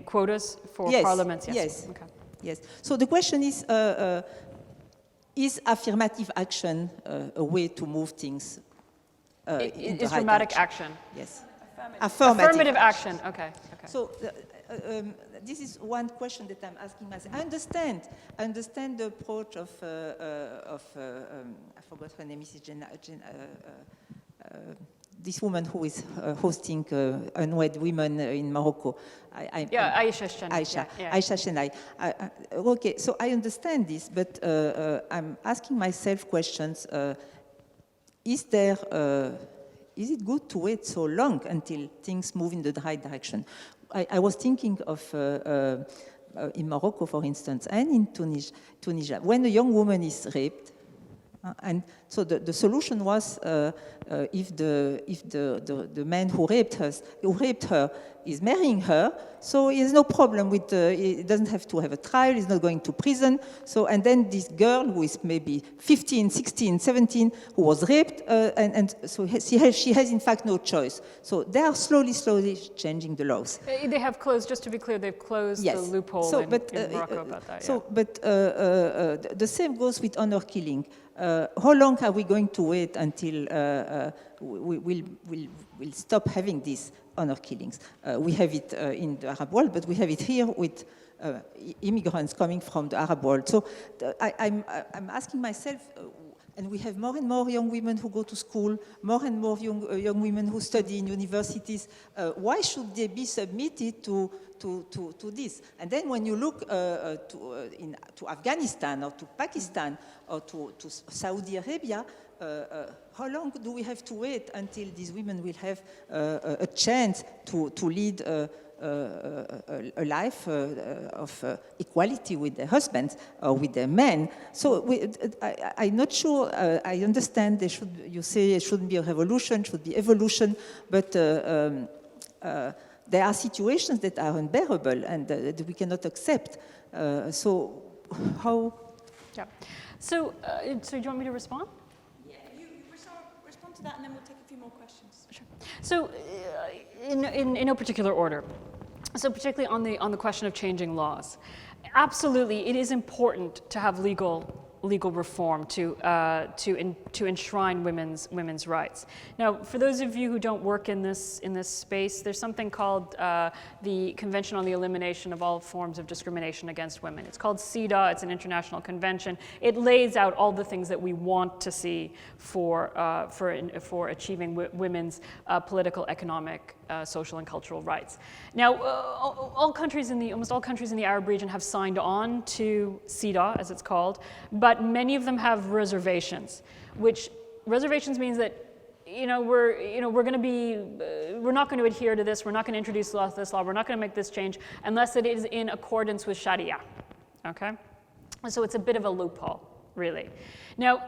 quotas for Yes, parliaments? yes. Okay. Yes. So the question is affirmative action a way to move things in the Is right dramatic direction? action? Yes. Affirmative action. Okay. Okay. So this is one question that I'm asking myself. I understand the approach of I forgot her name, Mrs. this woman who is hosting unwed women in Morocco. Aisha Shenai. Aisha Shenai. Okay, so I understand this, but I'm asking myself questions. Is it good to wait so long until things move in the right direction? I was thinking of in Morocco, for instance, and in Tunisia, when a young woman is raped, and so the solution was if the man who raped her is marrying her, so he has no problem with he doesn't have to have a trial, he's not going to prison. So and then this girl who is maybe 15, 16, 17 who was raped, and so she has in fact no choice. So they are slowly changing the laws. They have closed, just to be clear, they've closed yes. the loophole in Morocco about that. So, but the same goes with honor killing. How long are we going to wait until we'll stop having these honor killings? We have it in the Arab world, but we have it here with immigrants coming from the Arab world. So I'm asking myself, and we have more and more young women who go to school, more and more young women who study in universities. Why should they be submitted to this? And then when you look to Afghanistan or to Pakistan or to Saudi Arabia, how long do we have to wait until these women will have a chance to lead a life of equality with their husbands or with their men? So I'm not sure. I understand you say it shouldn't be a revolution, it should be evolution, but there are situations that are unbearable and that we cannot accept. So how? Yeah. So do you want me to respond? Yeah, you respond to that, and then we'll take a few more questions. Sure. So in no particular order. So particularly on the question of changing laws, absolutely, it is important to have legal reform to enshrine women's rights. Now, for those of you who don't work in this space, there's something called the Convention on the Elimination of All Forms of Discrimination Against Women. It's called CEDAW. It's an international convention. It lays out all the things that we want to see for achieving women's political, economic, social and cultural rights. Now, almost all countries in the Arab region have signed on to CEDAW, as it's called, but many of them have reservations. Which reservations means that we're not going to adhere to this. We're not going to introduce this law. We're not going to make this change unless it is in accordance with Sharia. Okay, so it's a bit of a loophole, really. Now,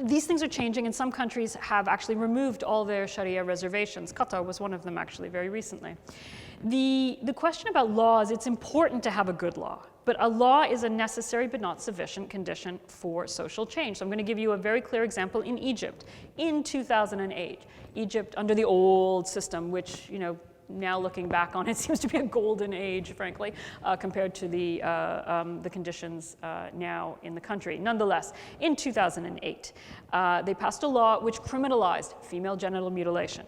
these things are changing, and some countries have actually removed all their Sharia reservations. Qatar was one of them, actually, very recently. The question about laws, it's important to have a good law, but a law is a necessary but not sufficient condition for social change. So I'm going to give you a very clear example in Egypt. In 2008, Egypt, under the old system, which, now looking back on it, seems to be a golden age, frankly, compared to the conditions now in the country. Nonetheless, in 2008, they passed a law which criminalized female genital mutilation.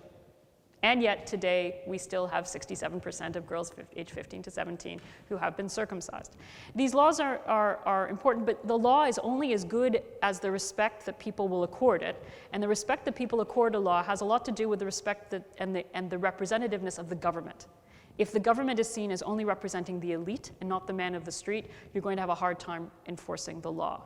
And yet, today, we still have 67% of girls aged 15 to 17 who have been circumcised. These laws are important, but the law is only as good as the respect that people will accord it. And the respect that people accord a law has a lot to do with the respect and the representativeness of the government. If the government is seen as only representing the elite and not the man of the street, you're going to have a hard time enforcing the law.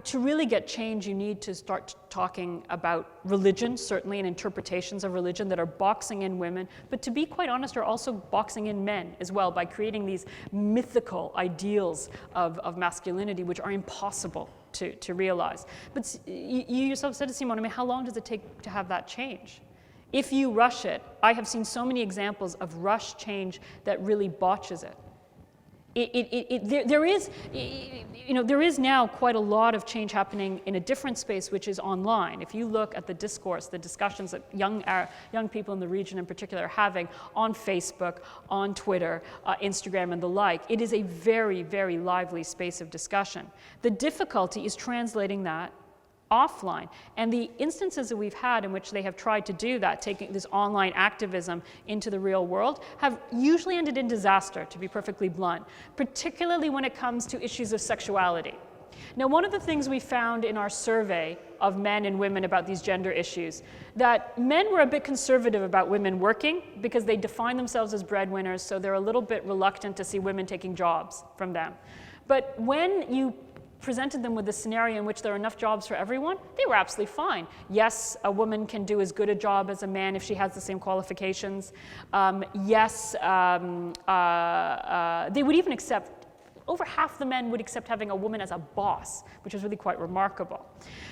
To really get change, you need to start talking about religion, certainly, and interpretations of religion that are boxing in women, but to be quite honest, are also boxing in men as well by creating these mythical ideals of masculinity, which are impossible to realize. But you yourself said to Simone, how long does it take to have that change? If you rush it, I have seen so many examples of rush change that really botches it. There is, there is now quite a lot of change happening in a different space, which is online. If you look at the discourse, the discussions that young people in the region in particular are having on Facebook, on Twitter, Instagram, and the like, it is a very, very lively space of discussion. The difficulty is translating that offline. And the instances that we've had in which they have tried to do that, taking this online activism into the real world, have usually ended in disaster, to be perfectly blunt, particularly when it comes to issues of sexuality. Now, one of the things we found in our survey of men and women about these gender issues, that men were a bit conservative about women working because they define themselves as breadwinners, so they're a little bit reluctant to see women taking jobs from them. But when you presented them with a scenario in which there are enough jobs for everyone, they were absolutely fine. Yes, a woman can do as good a job as a man if she has the same qualifications. Yes, they would even accept, over half the men would accept having a woman as a boss, which is really quite remarkable.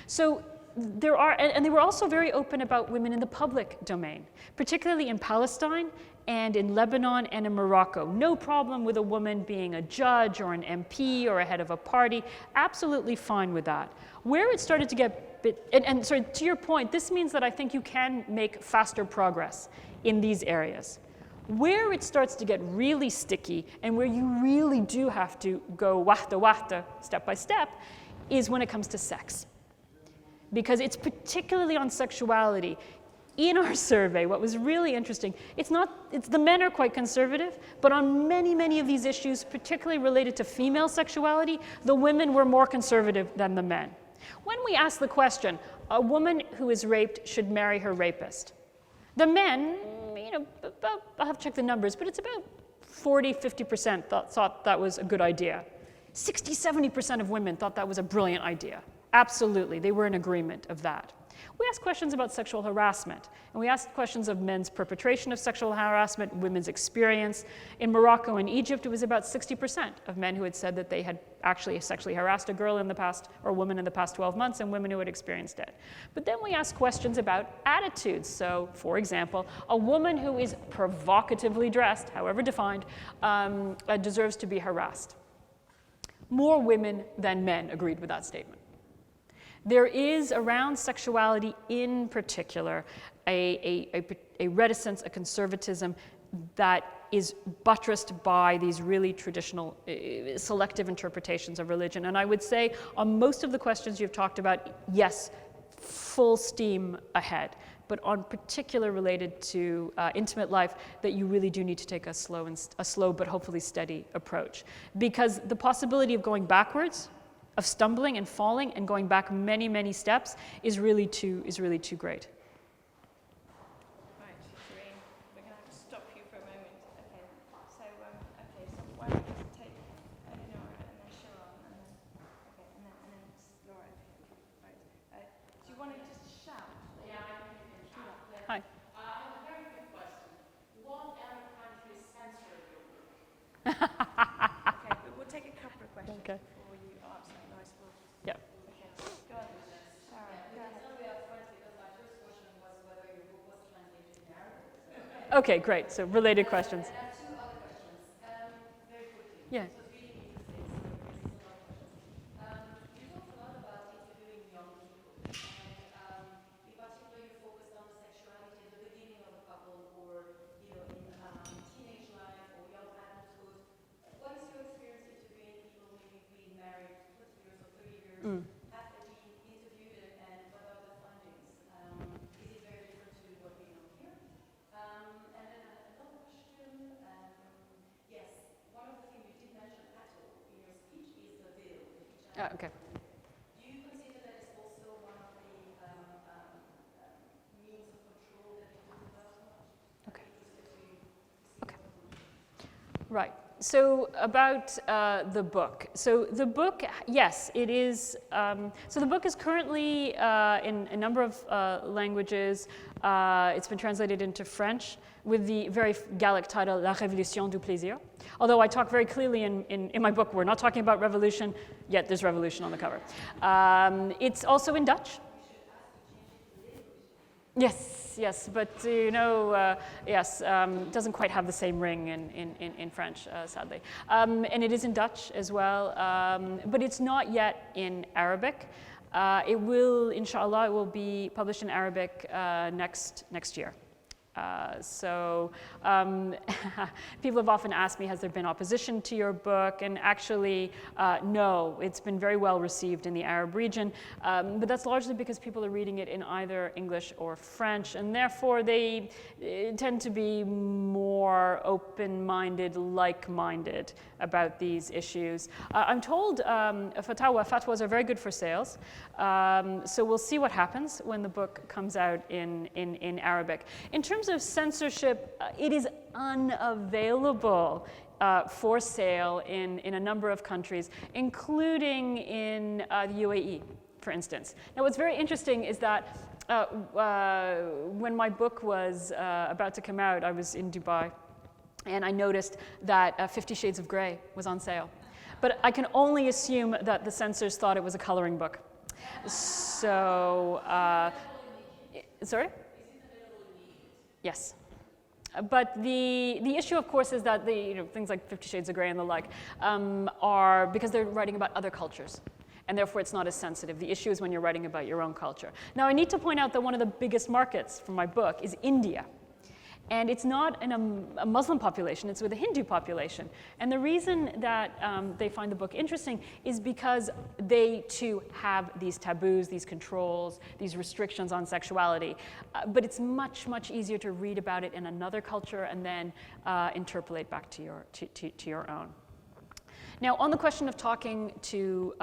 So there are, and they were also very open about women in the public domain, particularly in Palestine and in Lebanon and in Morocco. No problem with a woman being a judge or an MP or a head of a party. Absolutely fine with that. Where it started to get, and sorry, to your point, this means that I think you can make faster progress in these areas. Where it starts to get really sticky and where you really do have to go wahda, step by step, is when it comes to sex. Because it's particularly on sexuality. In our survey, what was really interesting, the men are quite conservative, but on many, many of these issues, particularly related to female sexuality, the women were more conservative than the men. When we asked the question, a woman who is raped should marry her rapist, the men, I'll have to check the numbers, but it's about 40–50% thought that was a good idea. 60–70% of women thought that was a brilliant idea. Absolutely, they were in agreement of that. We asked questions about sexual harassment, and we asked questions of men's perpetration of sexual harassment, women's experience. In Morocco and Egypt, it was about 60% of men who had said that they had actually sexually harassed a girl in the past, or a woman in the past 12 months, and women who had experienced it. But then we asked questions about attitudes. So, for example, a woman who is provocatively dressed, however defined, deserves to be harassed. More women than men agreed with that statement. There is, around sexuality in particular, a reticence, a conservatism that is buttressed by these really traditional, selective interpretations of religion. And I would say on most of the questions you've talked about, yes, full steam ahead. But on particular related to intimate life, that you really do need to take a slow but hopefully steady approach. Because the possibility of going backwards, of stumbling and falling and going back many, many steps is really too great. Right, Shereen, we're going to have to stop you for a moment. Okay, so why don't you take Nora and then Sharon and then Laura. Right. Do you want to just shout? Yeah, I can shout. Hi. I have a very quick question. What Arab country censored your book? Okay, but we'll take a couple of questions. Okay. Before you answer. Nice. Yeah. Okay, go on. Sharon, go ahead. Tell me up front because my first question was whether your book was translated in Arabic. Okay, great. So related questions. And I have two other questions. Very quickly. Yeah. So really interesting. So there's a lot of questions. You talked a lot about interviewing young people. And in particular, you focused on the sexuality at the beginning of a couple or, in teenage life or young adulthood. What is your experience interviewing people maybe being married 20 years or 30 years? Have they been interviewed and what are the findings? Is it very different to what we know here? And then another question. Yes, one of the things you did mention at all in your speech is the veil, the hijab. Okay. Do you consider that is also one of the means of control that you talk about so much? Okay. Okay. Right. So about the book. So the book, yes, it is. So the book is currently in a number of languages. It's been translated into French with the very Gallic title La Révolution du Plaisir. Although I talk very clearly in my book, we're not talking about revolution, yet there's revolution on the cover. It's also in Dutch. Yes, but yes, doesn't quite have the same ring in French, sadly. And it is in Dutch as well, but it's not yet in Arabic. It will, inshallah, it will be published in Arabic next year. People have often asked me, has there been opposition to your book? And actually, no, it's been very well received in the Arab region, but that's largely because people are reading it in either English or French, and therefore they tend to be more open-minded, like-minded about these issues. I'm told fatwas are very good for sales, so we'll see what happens when the book comes out in Arabic. In terms of censorship, it is unavailable for sale in a number of countries, including in the UAE, for instance. Now, what's very interesting is that when my book was about to come out, I was in Dubai, and I noticed that 50 Shades of Grey was on sale. But I can only assume that the censors thought it was a coloring book. So, sorry? Yes. But the issue, of course, is that things like 50 Shades of Grey and the like are because they're writing about other cultures, and therefore it's not as sensitive. The issue is when you're writing about your own culture. Now, I need to point out that one of the biggest markets for my book is India. And it's not in a Muslim population, it's with a Hindu population. And the reason that they find the book interesting is because they too have these taboos, these controls, these restrictions on sexuality. But it's much, much easier to read about it in another culture and then interpolate back to your own. Now, on the question of talking to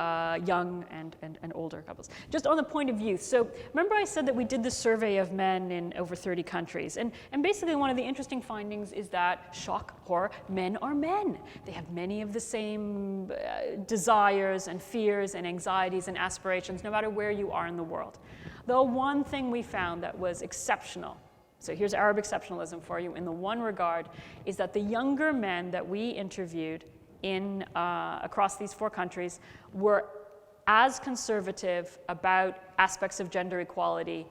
young and older couples, just on the point of youth. So remember I said that we did this survey of men in over 30 countries. And basically one of the interesting findings is that, shock, horror, men are men. They have many of the same desires and fears and anxieties and aspirations, no matter where you are in the world. The one thing we found that was exceptional, so here's Arab exceptionalism for you in the one regard, is that the younger men that we interviewed across these 4 countries were as conservative about aspects of gender equality,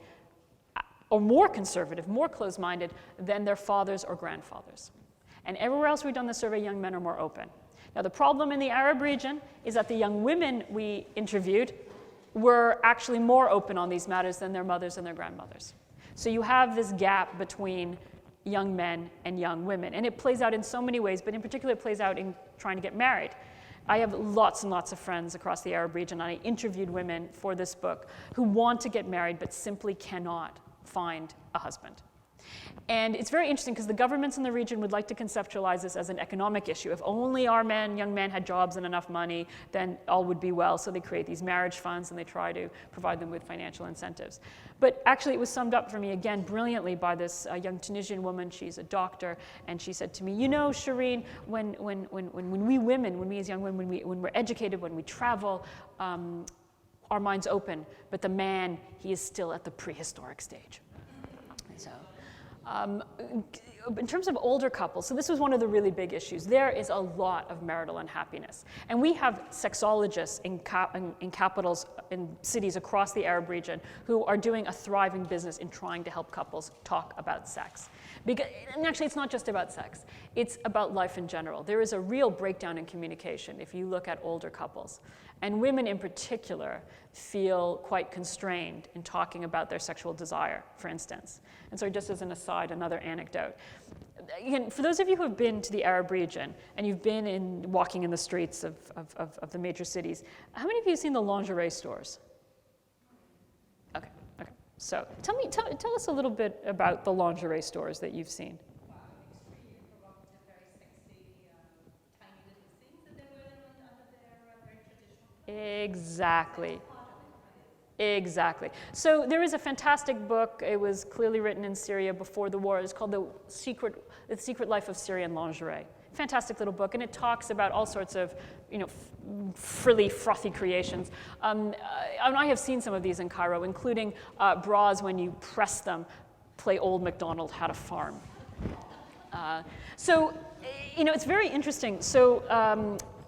or more conservative, more closed-minded than their fathers or grandfathers. And everywhere else we've done the survey, young men are more open. Now, the problem in the Arab region is that the young women we interviewed were actually more open on these matters than their mothers and their grandmothers. So you have this gap between young men and young women. And it plays out in so many ways, but in particular it plays out in trying to get married. I have lots and lots of friends across the Arab region, and I interviewed women for this book who want to get married but simply cannot find a husband. And it's very interesting because the governments in the region would like to conceptualize this as an economic issue. If only our young men had jobs and enough money, then all would be well. So they create these marriage funds and they try to provide them with financial incentives. But actually it was summed up for me again brilliantly by this young Tunisian woman. She's a doctor, and she said to me, you know, Shereen, when we women, when we as young women, when we're educated, when we travel, our minds open, but the man, he is still at the prehistoric stage. So. In terms of older couples, so this was one of the really big issues. There is a lot of marital unhappiness. And we have sexologists in capitals, in cities across the Arab region who are doing a thriving business in trying to help couples talk about sex. And actually, it's not just about sex. It's about life in general. There is a real breakdown in communication if you look at older couples. And women in particular feel quite constrained in talking about their sexual desire, for instance. And so just as an aside, another anecdote. Again, for those of you who have been to the Arab region and you've been walking in the streets of the major cities, how many of you have seen the lingerie stores? Okay. So tell us a little bit about the lingerie stores that you've seen. Extremely provocative, very sexy, tiny little things that they wear under their very traditional. Exactly. So there is a fantastic book. It was clearly written in Syria before the war. It's called The Secret Life of Syrian Lingerie. Fantastic little book, and it talks about all sorts of, frilly, frothy creations. And I have seen some of these in Cairo, including bras when you press them, play Old MacDonald had a farm. So it's very interesting. So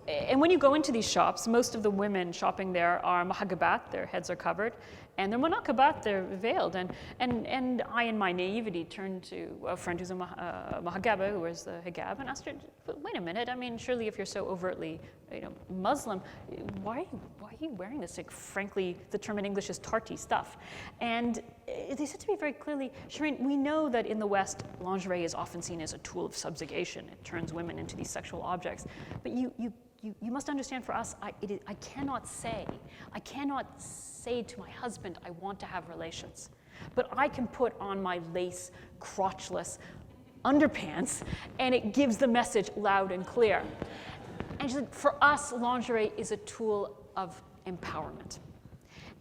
and when you go into these shops, most of the women shopping there are mahagabat, their heads are covered, and they're munakabat, they're veiled. And I, in my naivety, turned to a friend who's a mahagaba, who wears the hijab, and asked her, wait a minute, I mean, surely if you're so overtly, Muslim, why are you wearing this, like, frankly, the term in English is tarty stuff? And they said to me very clearly, Shereen, we know that in the West, lingerie is often seen as a tool of subjugation. It turns women into these sexual objects. But you must understand, for us, I cannot say to my husband, I want to have relations. But I can put on my lace, crotchless underpants, and it gives the message loud and clear. And she said, for us, lingerie is a tool of empowerment.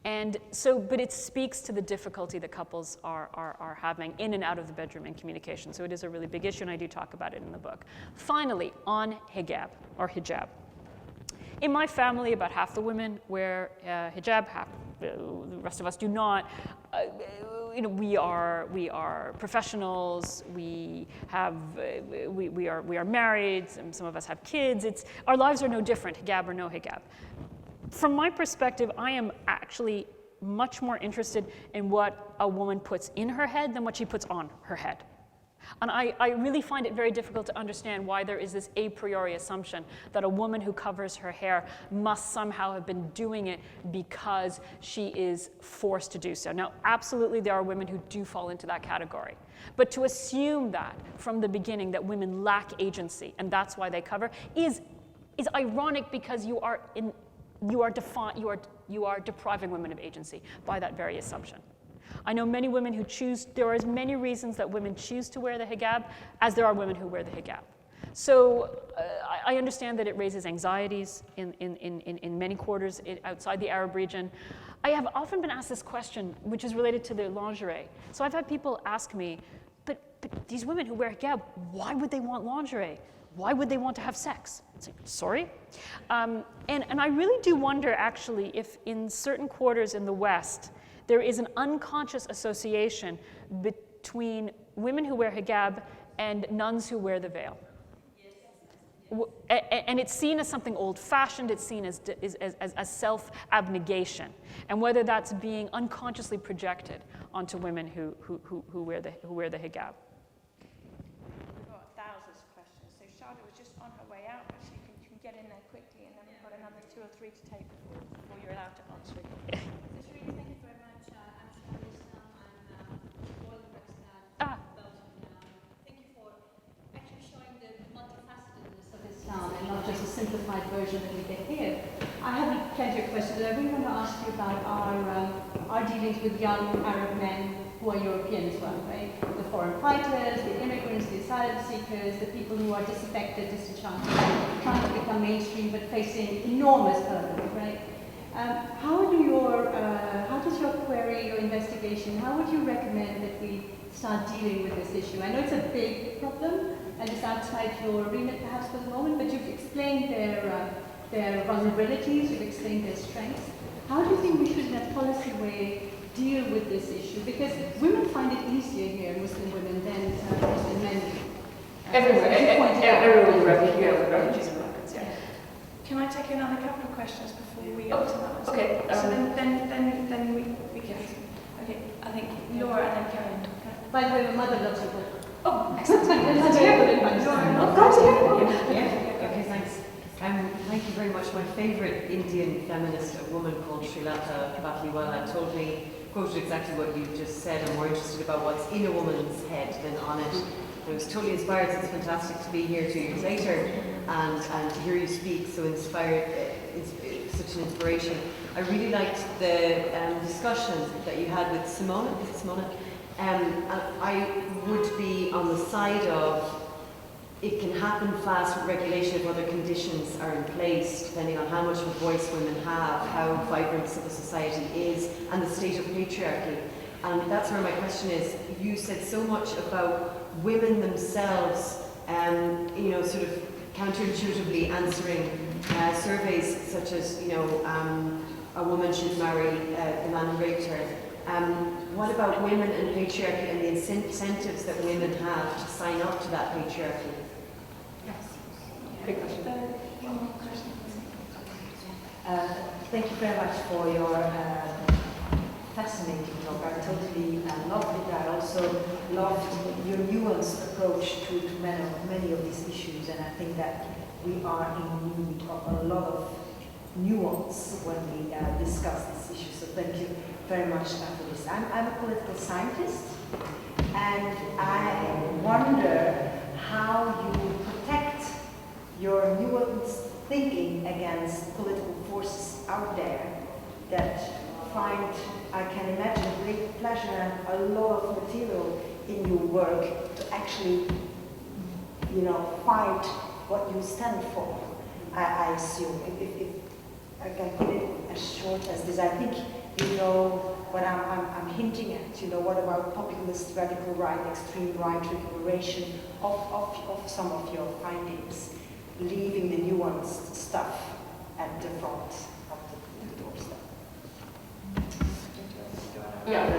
And so, but it speaks to the difficulty that couples are having in and out of the bedroom in communication. So it is a really big issue, and I do talk about it in the book. Finally, on hijab, or hijab. In my family, about half the women wear hijab, half the rest of us do not. We are professionals. We are married. Some of us have kids. Our lives are no different, hijab or no hijab. From my perspective, I am actually much more interested in what a woman puts in her head than what she puts on her head. And I really find it very difficult to understand why there is this a priori assumption that a woman who covers her hair must somehow have been doing it because she is forced to do so. Now, absolutely, there are women who do fall into that category. But to assume that from the beginning that women lack agency and that's why they cover is ironic, because you are depriving women of agency by that very assumption. I know many women who choose, there are as many reasons that women choose to wear the hijab as there are women who wear the hijab. So I understand that it raises anxieties in many quarters outside the Arab region. I have often been asked this question, which is related to the lingerie. So I've had people ask me, but these women who wear hijab, why would they want lingerie? Why would they want to have sex? It's like, sorry? And I really do wonder, actually, if in certain quarters in the West, there is an unconscious association between women who wear hijab and nuns who wear the veil. And it's seen as something old-fashioned, it's seen as self-abnegation, and whether that's being unconsciously projected onto women who wear the hijab. We've got thousands of questions. So Shada was just on her way out, but she can get in there quickly, and then we've got another 2 or 3 to take before you're allowed to answer it. Shereen, thank you very much. I'm Shada Islam. I'm Royal Pakistan, Belgium. Thank you for actually showing the multifacetedness of Islam and not just a simplified version that we get here. I have plenty of questions, but I really want to ask you about our dealings with young Arab men who are European as well, right? The foreign fighters, the immigrants, the asylum seekers, the people who are disaffected, disenchanted, trying to become mainstream but facing enormous hurdles, right? How does your query, your investigation, how would you recommend that we start dealing with this issue? I know it's a big problem and it's outside your remit perhaps for the moment, but you've explained their vulnerabilities, you've explained their strengths. How do you think we should, in a policy way, deal with this issue? Because women find it easier here, Muslim women, than Muslim men. Everywhere, refugees and migrants, yeah. Can I take another couple of questions before we answer that one? Okay. So then we can. Okay, I think Laura and then Karen. By the way, my mother loves your book. Oh, excellent. Okay, thanks. Thank you very much. My favourite Indian feminist, a woman called Srilata Batliwala, told me, quoted exactly what you just said. I'm more interested about what's in a woman's head than on it. I was totally inspired. It's fantastic to be here 2 years later and to hear you speak. So inspired, it's such an inspiration. I really liked the discussion that you had with Simona. Is it Simona? And I would be on the side of it can happen fast with regulation if other conditions are in place, depending on how much of a voice women have, how vibrant civil society is, and the state of patriarchy. And that's where my question is. You said so much about women themselves, sort of counterintuitively answering surveys such as, a woman should marry the man who raped her. What about women and patriarchy and the incentives that women have to sign up to that patriarchy? Yes. Big question. One more question. Thank you very much for your fascinating talk. I totally loved it. I also loved your nuanced approach to many of these issues, and I think that we are in need of a lot of nuance when we discuss this issue. So thank you very much for this. I'm a political scientist, and I wonder how you protect your nuanced thinking against political forces out there that find, I can imagine, great pleasure and a lot of material in your work to actually, you know, fight what you stand for. I assume, if I can put it as short as this, I think you know what I'm hinting at. You know, what about populist, radical right, extreme right recuperation of some of your findings, leaving the nuanced stuff at the front of the doorstep. Yeah.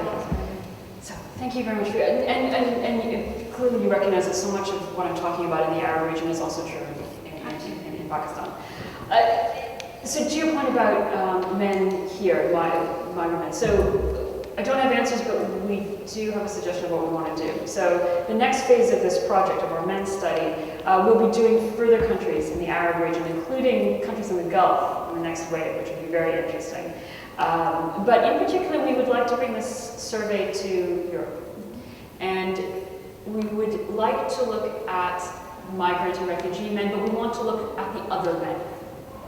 So thank you very much for that. And clearly you recognize that so much of what I'm talking about in the Arab region is also true in Pakistan. So to your point about men here, migrant men. So I don't have answers, but we do have a suggestion of what we want to do. So the next phase of this project, of our men's study, we'll be doing further countries in the Arab region, including countries in the Gulf in the next wave, which will be very interesting. But in particular, we would like to bring this survey to Europe. And we would like to look at migrant and refugee men, but we want to look at the other men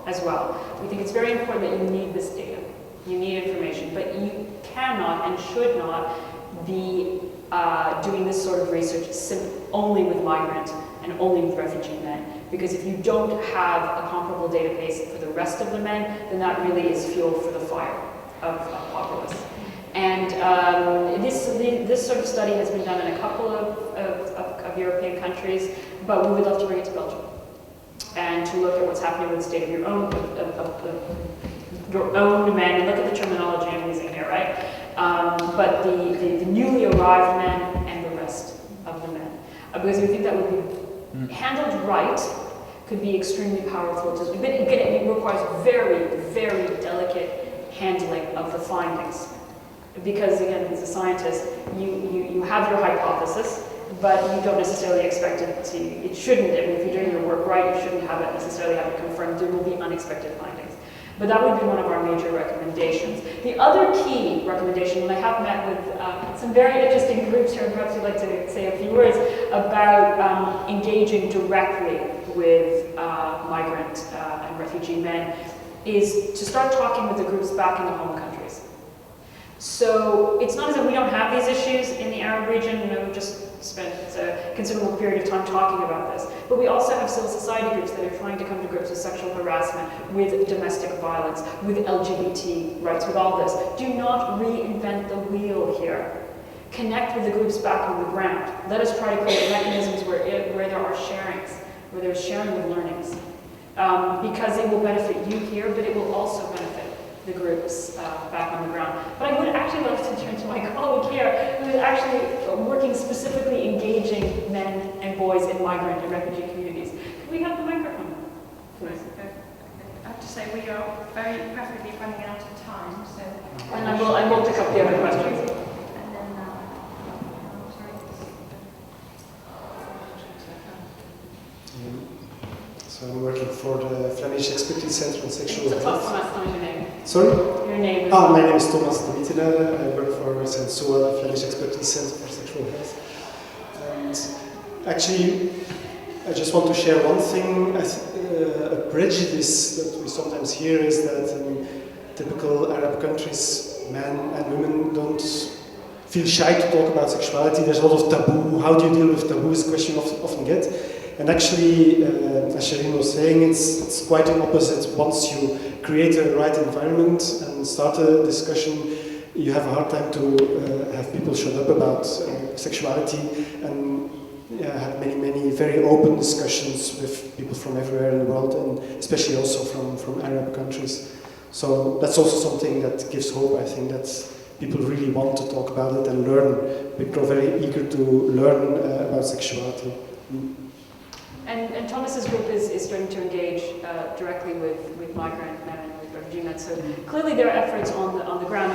as well. We think it's very important that you need this data. You need information, but you cannot and should not be doing this sort of research only with migrant and only with refugee men. Because if you don't have a comparable database for the rest of the men, then that really is fuel for the fire of populists. And this sort of study has been done in a couple of European countries, but we would love to bring it to Belgium and to look at what's happening with the state of your own men, and look at the terminology I'm using here, right? But the newly arrived men and the rest of the men. Because we think that would be handled right, could be extremely powerful. But again, it requires very, very delicate handling of the findings. Because again, as a scientist, you have your hypothesis, but you don't necessarily expect it to, it shouldn't, I mean, if you're doing your work right, you shouldn't have it necessarily have it confirmed. There will be unexpected findings. But that would be one of our major recommendations. The other key recommendation, and I have met with some very interesting groups here, and perhaps you'd like to say a few words about engaging directly with migrant and refugee men, is to start talking with the groups back in the home countries. So it's not as if we don't have these issues in the Arab region, you know, we've just spent a considerable period of time talking about this. But we also have civil society groups that are trying to come to grips with sexual harassment, with domestic violence, with LGBT rights, with all this. Do not reinvent the wheel here. Connect with the groups back on the ground. Let us try to create mechanisms where there are sharings, where there's sharing of learnings. Because it will benefit you here, but it will also benefit the groups back on the ground. But I would actually love to turn to my colleague here, who is actually working specifically engaging men and boys in migrant and refugee communities. Can we have the microphone, please? I have to say we are very rapidly running out of time, so. And I will pick up the other questions. And then, sorry. So I'm working for the Flemish Expertise Center on Sexual So Health. Thomas, tell me your name. Sorry? Your name. My name is Thomas de Wittenaar. I work for Sexuality, Flemish Expertise Center for Sexual Health. And actually, I just want to share one thing. A prejudice that we sometimes hear is that in typical Arab countries, men and women don't feel shy to talk about sexuality. There's a lot of taboo. How do you deal with taboo is a question I often get. And actually, as Shereen was saying, it's quite the opposite. Once you create a right environment and start a discussion, you have a hard time to have people shut up about sexuality, and have many very open discussions with people from everywhere in the world, and especially also from Arab countries. So that's also something that gives hope. I think that people really want to talk about it and learn. People are very eager to learn about sexuality. And Thomas's group is starting to engage directly with migrant men and with refugee men. So clearly there are efforts on the ground,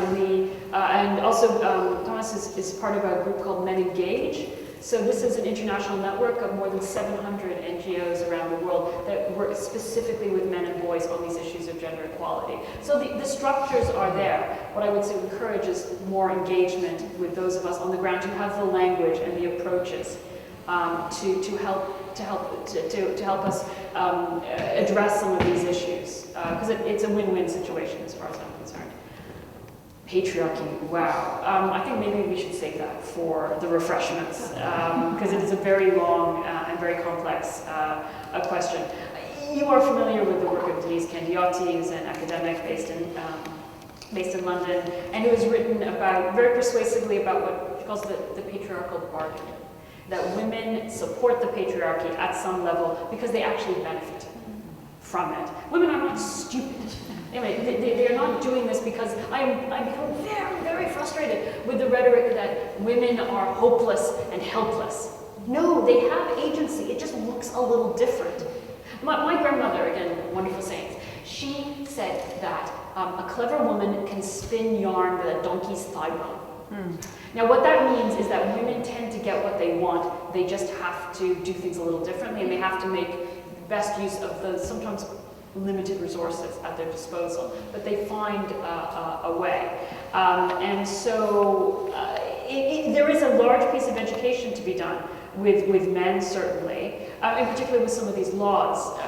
and also Thomas is part of a group called Men Engage. So this is an international network of more than 700 NGOs around the world that work specifically with men and boys on these issues of gender equality. So the structures are there. What I would say encourage is more engagement with those of us on the ground who have the language and the approaches to help us address some of these issues, because it's a win-win situation as far as I'm concerned. Patriarchy, wow. I think maybe we should save that for the refreshments, because it is a very long and very complex question. You are familiar with the work of Denise Candiotti, who's an academic based in London, and who has written very persuasively about what she calls the patriarchal bargain. That women support the patriarchy at some level because they actually benefit from it. Women are not stupid. Anyway, they are not doing this because I become very, very frustrated with the rhetoric that women are hopeless and helpless. No, they have agency. It just looks a little different. My grandmother, again, wonderful sayings, she said that a clever woman can spin yarn with a donkey's thigh bone. Now what that means is that women tend to get what they want. They just have to do things a little differently, and they have to make the best use of the sometimes limited resources at their disposal, but they find a way. And so there is a large piece of education to be done with men, certainly, in particular with some of these laws.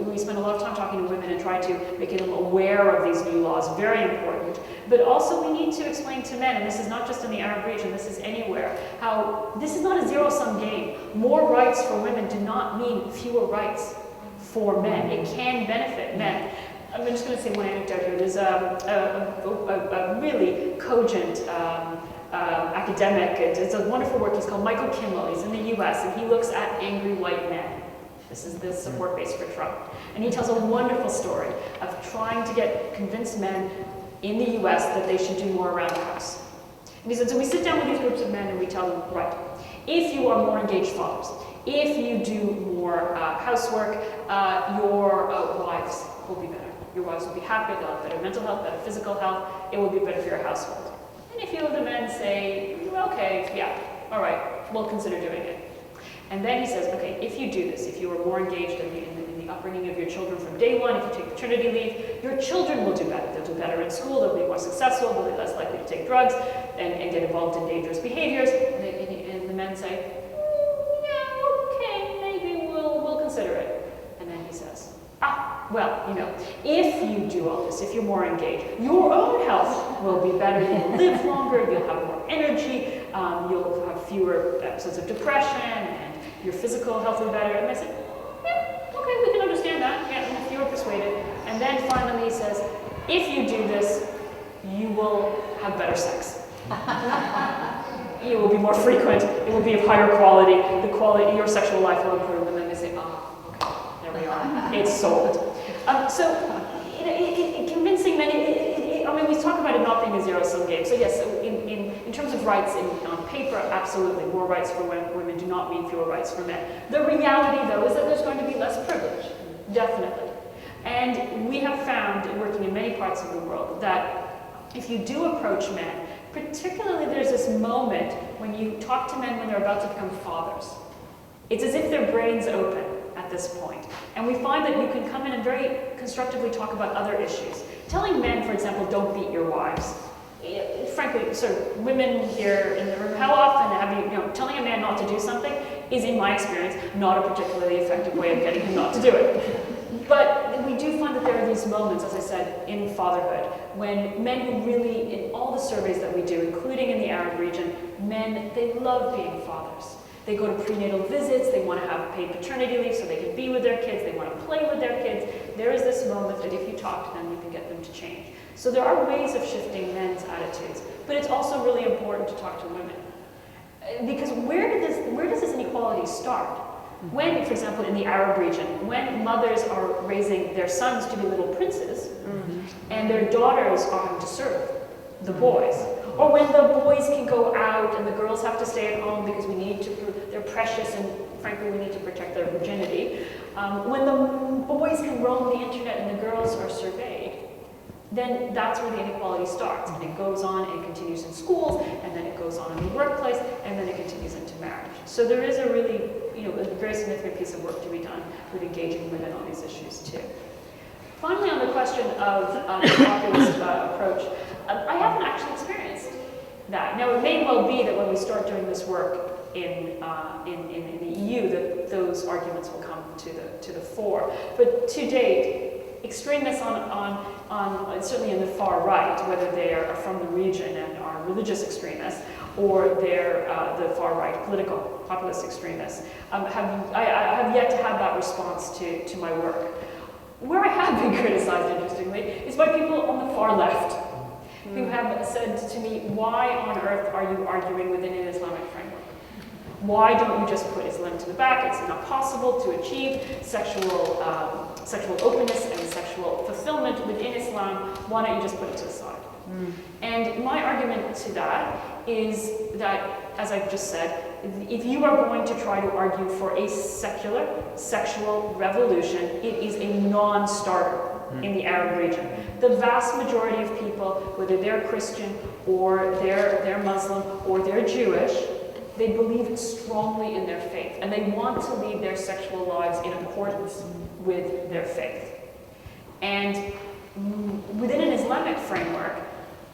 We spend a lot of time talking to women and try to make them aware of these new laws, very important. But also we need to explain to men, and this is not just in the Arab region, this is anywhere, how this is not a zero-sum game. More rights for women do not mean fewer rights for men. It can benefit men. I'm just going to say one anecdote here. There's a really cogent academic, it's a wonderful work, he's called Michael Kimmel, he's in the US, and he looks at angry white men. This is the support base for Trump. And he tells a wonderful story of trying to convince men in the US that they should do more around the house. And he said, so we sit down with these groups of men and we tell them, right, if you are more engaged fathers, if you do more housework, your wives will be better. Your wives will be happy, they'll have better mental health, better physical health, it will be better for your household. And if you of the men say, okay, yeah, all right, we'll consider doing it. And then he says, okay, if you do this, if you are more engaged in the upbringing of your children from day one, if you take paternity leave, your children will do better. They'll do better in school, they'll be more successful, they'll be less likely to take drugs and get involved in dangerous behaviors. And the men say, yeah, okay, maybe we'll consider it. And then he says, well, if you do all this, if you're more engaged, your own health will be better, you'll live longer, you'll have more energy, you'll have fewer episodes of depression, and your physical health will be better. And I said, yeah, okay, we can understand that, yeah, and if you were persuaded. And then finally he says, if you do this, you will have better sex. It will be more frequent, it will be of higher quality, your sexual life will improve. And then they say, okay, there we are, it's sold. So, convincing men, we talk about it not being a zero-sum game. So yes, in terms of rights on paper, absolutely, more rights for women do not mean fewer rights for men. The reality, though, is that there's going to be less privilege, definitely. And we have found, working in many parts of the world, that if you do approach men, particularly there's this moment when you talk to men when they're about to become fathers. It's as if their brains open at this point. And we find that you can come in and very constructively talk about other issues. Telling men, for example, don't beat your wives. Frankly, sort of women here in the room, how often have you, telling a man not to do something is, in my experience, not a particularly effective way of getting him not to do it. But we do find that there are these moments, as I said, in fatherhood, when men who really, in all the surveys that we do, including in the Arab region, men, they love being fathers. They go to prenatal visits, they want to have paid paternity leave so they can be with their kids, they want to play with their kids. There is this moment that if you talk to them, you can get them to change. So there are ways of shifting men's attitudes, but it's also really important to talk to women. Because where does this inequality start? When, for example, in the Arab region, when mothers are raising their sons to be little princes, and their daughters are having to serve the boys, or when the boys can go out and the girls have to stay at home because they're precious and frankly we need to protect their virginity, when the boys can roam the internet and the girls are surveyed, then that's where the inequality starts. And it goes on and it continues in schools, and then it goes on in the workplace, and then it continues into marriage. So there is a really, a very significant piece of work to be done with engaging women on these issues too. Finally, on the question of the populist approach, I haven't actually experienced that. Now, it may well be that when we start doing this work in the EU, that those arguments will come to the fore. But to date, extremists on certainly in the far right, whether they are from the region and are religious extremists, or they're the far right political populist extremists, I have yet to have that response to my work. Where I have been criticized, interestingly, is by people on the far left, who have said to me, why on earth are you arguing within an Islamic framework? Why don't you just put Islam to the back? It's not possible to achieve sexual openness and sexual fulfillment within Islam. Why don't you just put it to the side? And my argument to that is that, as I've just said, if you are going to try to argue for a secular sexual revolution, it is a non-starter in the Arab region. The vast majority of people, whether they're Christian or they're Muslim or they're Jewish, they believe strongly in their faith, and they want to lead their sexual lives in accordance with their faith. And within an Islamic framework,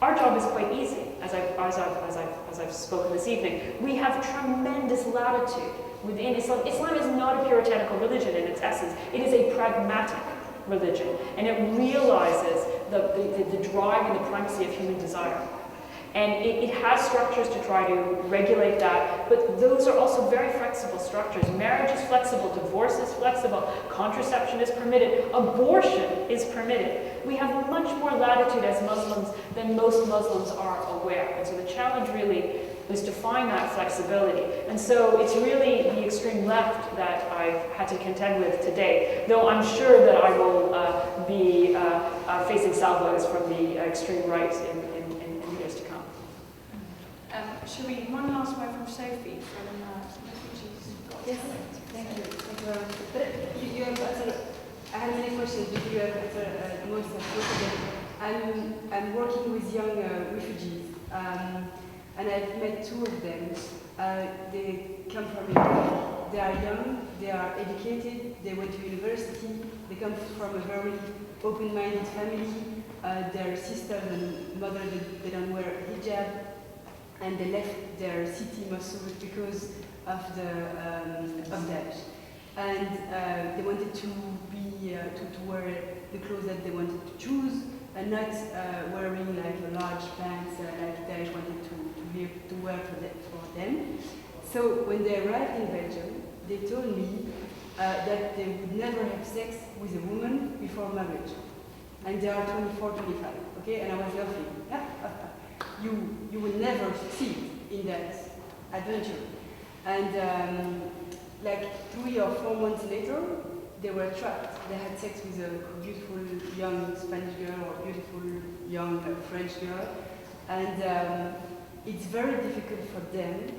our job is quite easy, as I've spoken this evening. We have tremendous latitude within Islam. Islam is not a puritanical religion in its essence. It is a pragmatic religion, and it realizes the drive and the primacy of human desire. And it has structures to try to regulate that, but those are also very flexible structures. Marriage is flexible, divorce is flexible, contraception is permitted, abortion is permitted. We have much more latitude as Muslims than most Muslims are aware. And so the challenge really is to find that flexibility. And so it's really the extreme left that I've had to contend with today, though I'm sure that I will be facing salvos from the extreme right in years to come. Shereen, one last word from Sophie from Refugees. Yes, thank you. Thank you very much. But you have answered, I have many questions, but you have answered most of them. I'm working with young refugees, and I've met two of them. They come from Europe. They are young, they are educated, they went to university, they come from a very open-minded family. Their sisters and mother, they don't wear hijab. And they left their city, Mosul, because of that. And they wanted to to wear the clothes that they wanted to choose, and not wearing like a large pants like they wanted to wear for them. So when they arrived in Belgium, they told me that they would never have sex with a woman before marriage. And they are 24, 25, okay? And I was laughing. You will never succeed in that adventure. And like 3 or 4 months later, they were trapped. They had sex with a beautiful young Spanish girl or beautiful young French girl. And it's very difficult for them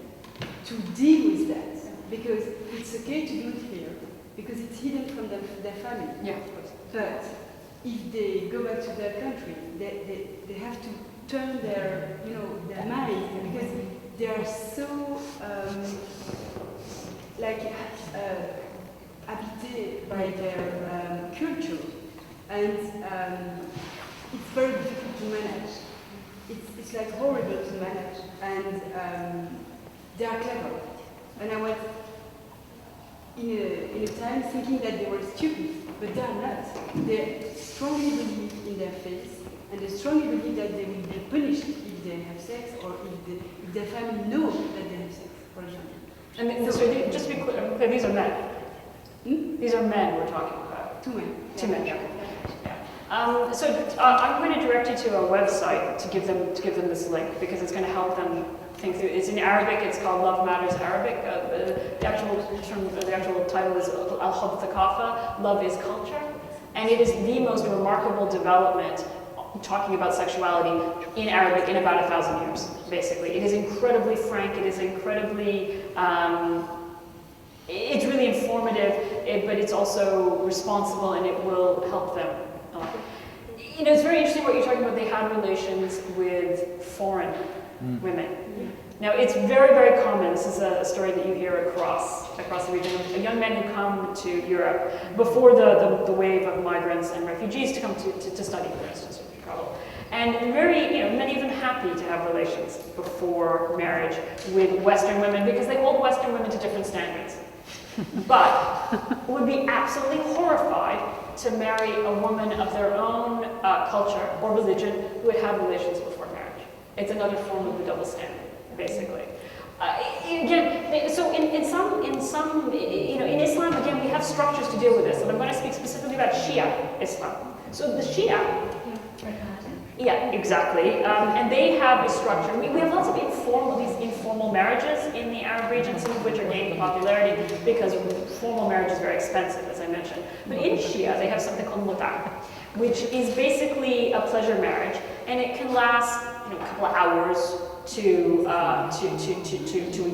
to deal with that, because it's okay to do it here, because it's hidden from their family. Yeah. But if they go back to their country, they have to turn their mind, because they are so habité by their culture, and it's very difficult to manage. It's like horrible to manage, and they are clever. And I was in a time thinking that they were stupid, but they are not. They strongly believe in their faith, and they strongly believe that they will be punished if they have sex, or if their family know that they have sex, for example. And so just to be clear, these are men. These are men we're talking about. 2 men. 2 men, yeah. I'm going to direct you to a website to give them this link, because it's going to help them think through. It's in Arabic. It's called Love Matters Arabic. The actual title is Al-Hub Thaqafa, Love is Culture, and it is the most remarkable development talking about sexuality in Arabic in about 1,000 years. Basically, it is incredibly frank. It is incredibly. It's really informative, but it's also responsible, and it will help them. You know, it's very interesting what you're talking about. They had relations with foreign women. Now, it's very, very common. This is a story that you hear across the region. Young men who come to Europe before the wave of migrants and refugees to come to study, for instance, or to travel. And many of them happy to have relations before marriage with Western women because they hold Western women to different standards. But would be absolutely horrified to marry a woman of their own culture or religion who had had relations before marriage. It's another form of the double standard, basically. Again, so in Islam, again, we have structures to deal with this, and I'm going to speak specifically about Shia Islam. So the Shia, yeah, exactly, and they have a structure. We have lots of informal marriages in the Arab region, some of which are gaining popularity because formal marriage is very expensive, as I mentioned. But in Shia, they have something called muta, which is basically a pleasure marriage, and it can last a couple of hours to a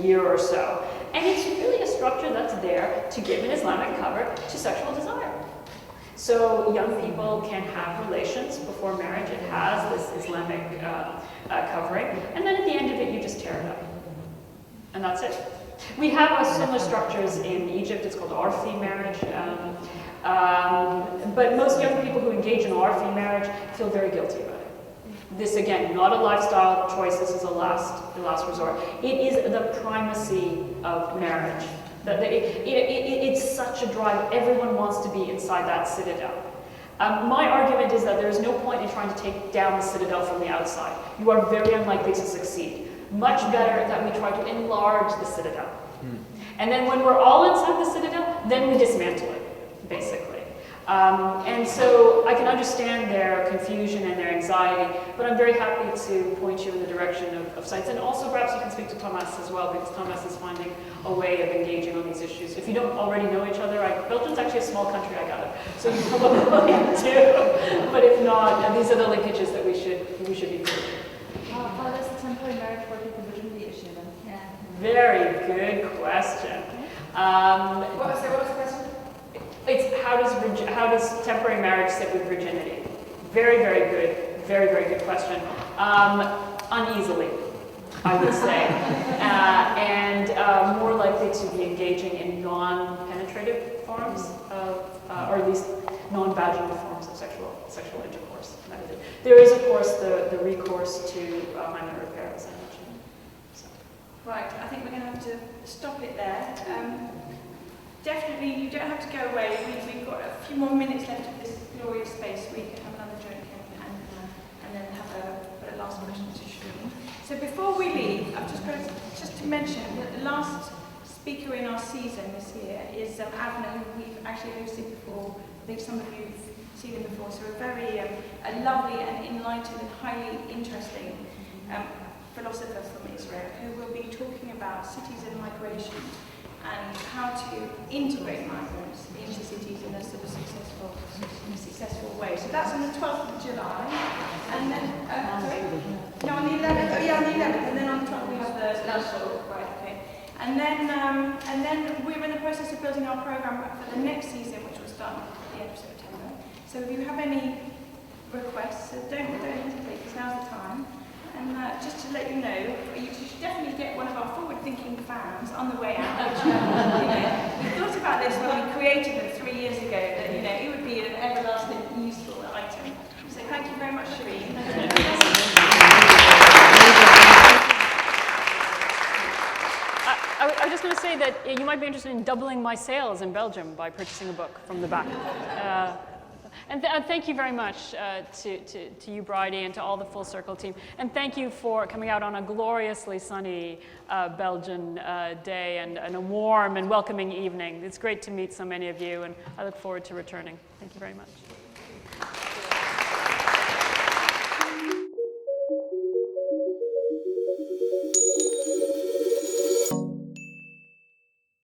year or so. And it's really a structure that's there to give an Islamic cover to sexual desire. So young people can have relations before marriage. It has this Islamic covering. And then at the end of it, you just tear it up. And that's it. We have similar structures in Egypt. It's called Arfi marriage. But most young people who engage in Arfi marriage feel very guilty about it. This, again, not a lifestyle choice. This is a last resort. It is the primacy of marriage. It's such a drive. Everyone wants to be inside that citadel. My argument is that there is no point in trying to take down the citadel from the outside. You are very unlikely to succeed. Much better that we try to enlarge the citadel. And then when we're all inside the citadel, then we dismantle it, basically. And so I can understand their confusion and their anxiety, but I'm very happy to point you in the direction of sites. And also perhaps you can speak to Thomas as well, because Thomas is finding a way of engaging on these issues. If you don't already know each other, Belgium's actually a small country, I gather, so you probably do. But if not, these are the linkages that we should be doing. How does temporary marriage work with the virginity issue then? Yeah. Very good question. What was the question? It's how does temporary marriage sit with virginity? Very, very good question. Uneasily, I would say, and more likely to be engaging in non-penetrative forms of, or at least non-vaginal forms of sexual intercourse. There is, of course, the recourse to hymen repair, as I mentioned. So. Right, I think we're going to have to stop it there. Definitely, you don't have to go away. We've got a few more minutes left of this glorious space where you can have another drink and then have a last question to Shereen. So before we leave, I've just to mention that the last speaker in our season this year is Avner, who we've actually hosted before. I think some of you have seen him before. So a very a lovely and enlightened and highly interesting philosopher from Israel who will be talking about cities and migration and how to integrate migrants into cities in a sort of successful way. So that's on the 12th of July. And then, on the 11th, on the 11th, and then on the 12th we have the national, right, okay. And then we're in the process of building our program for the next season, which will start at the end of September. So if you have any requests, don't hesitate, because now's the time. And just to let you know, you should definitely get one of our forward-thinking fans on the way out. Which, we thought about this when we created them 3 years ago, that it would be an everlasting useful item. So thank you very much, Shereen. I was just going to say that you might be interested in doubling my sales in Belgium by purchasing a book from the back. And thank you very much to you, Bridie, and to all the Full Circle team. And thank you for coming out on a gloriously sunny Belgian day and a warm and welcoming evening. It's great to meet so many of you, and I look forward to returning. Thank you very much.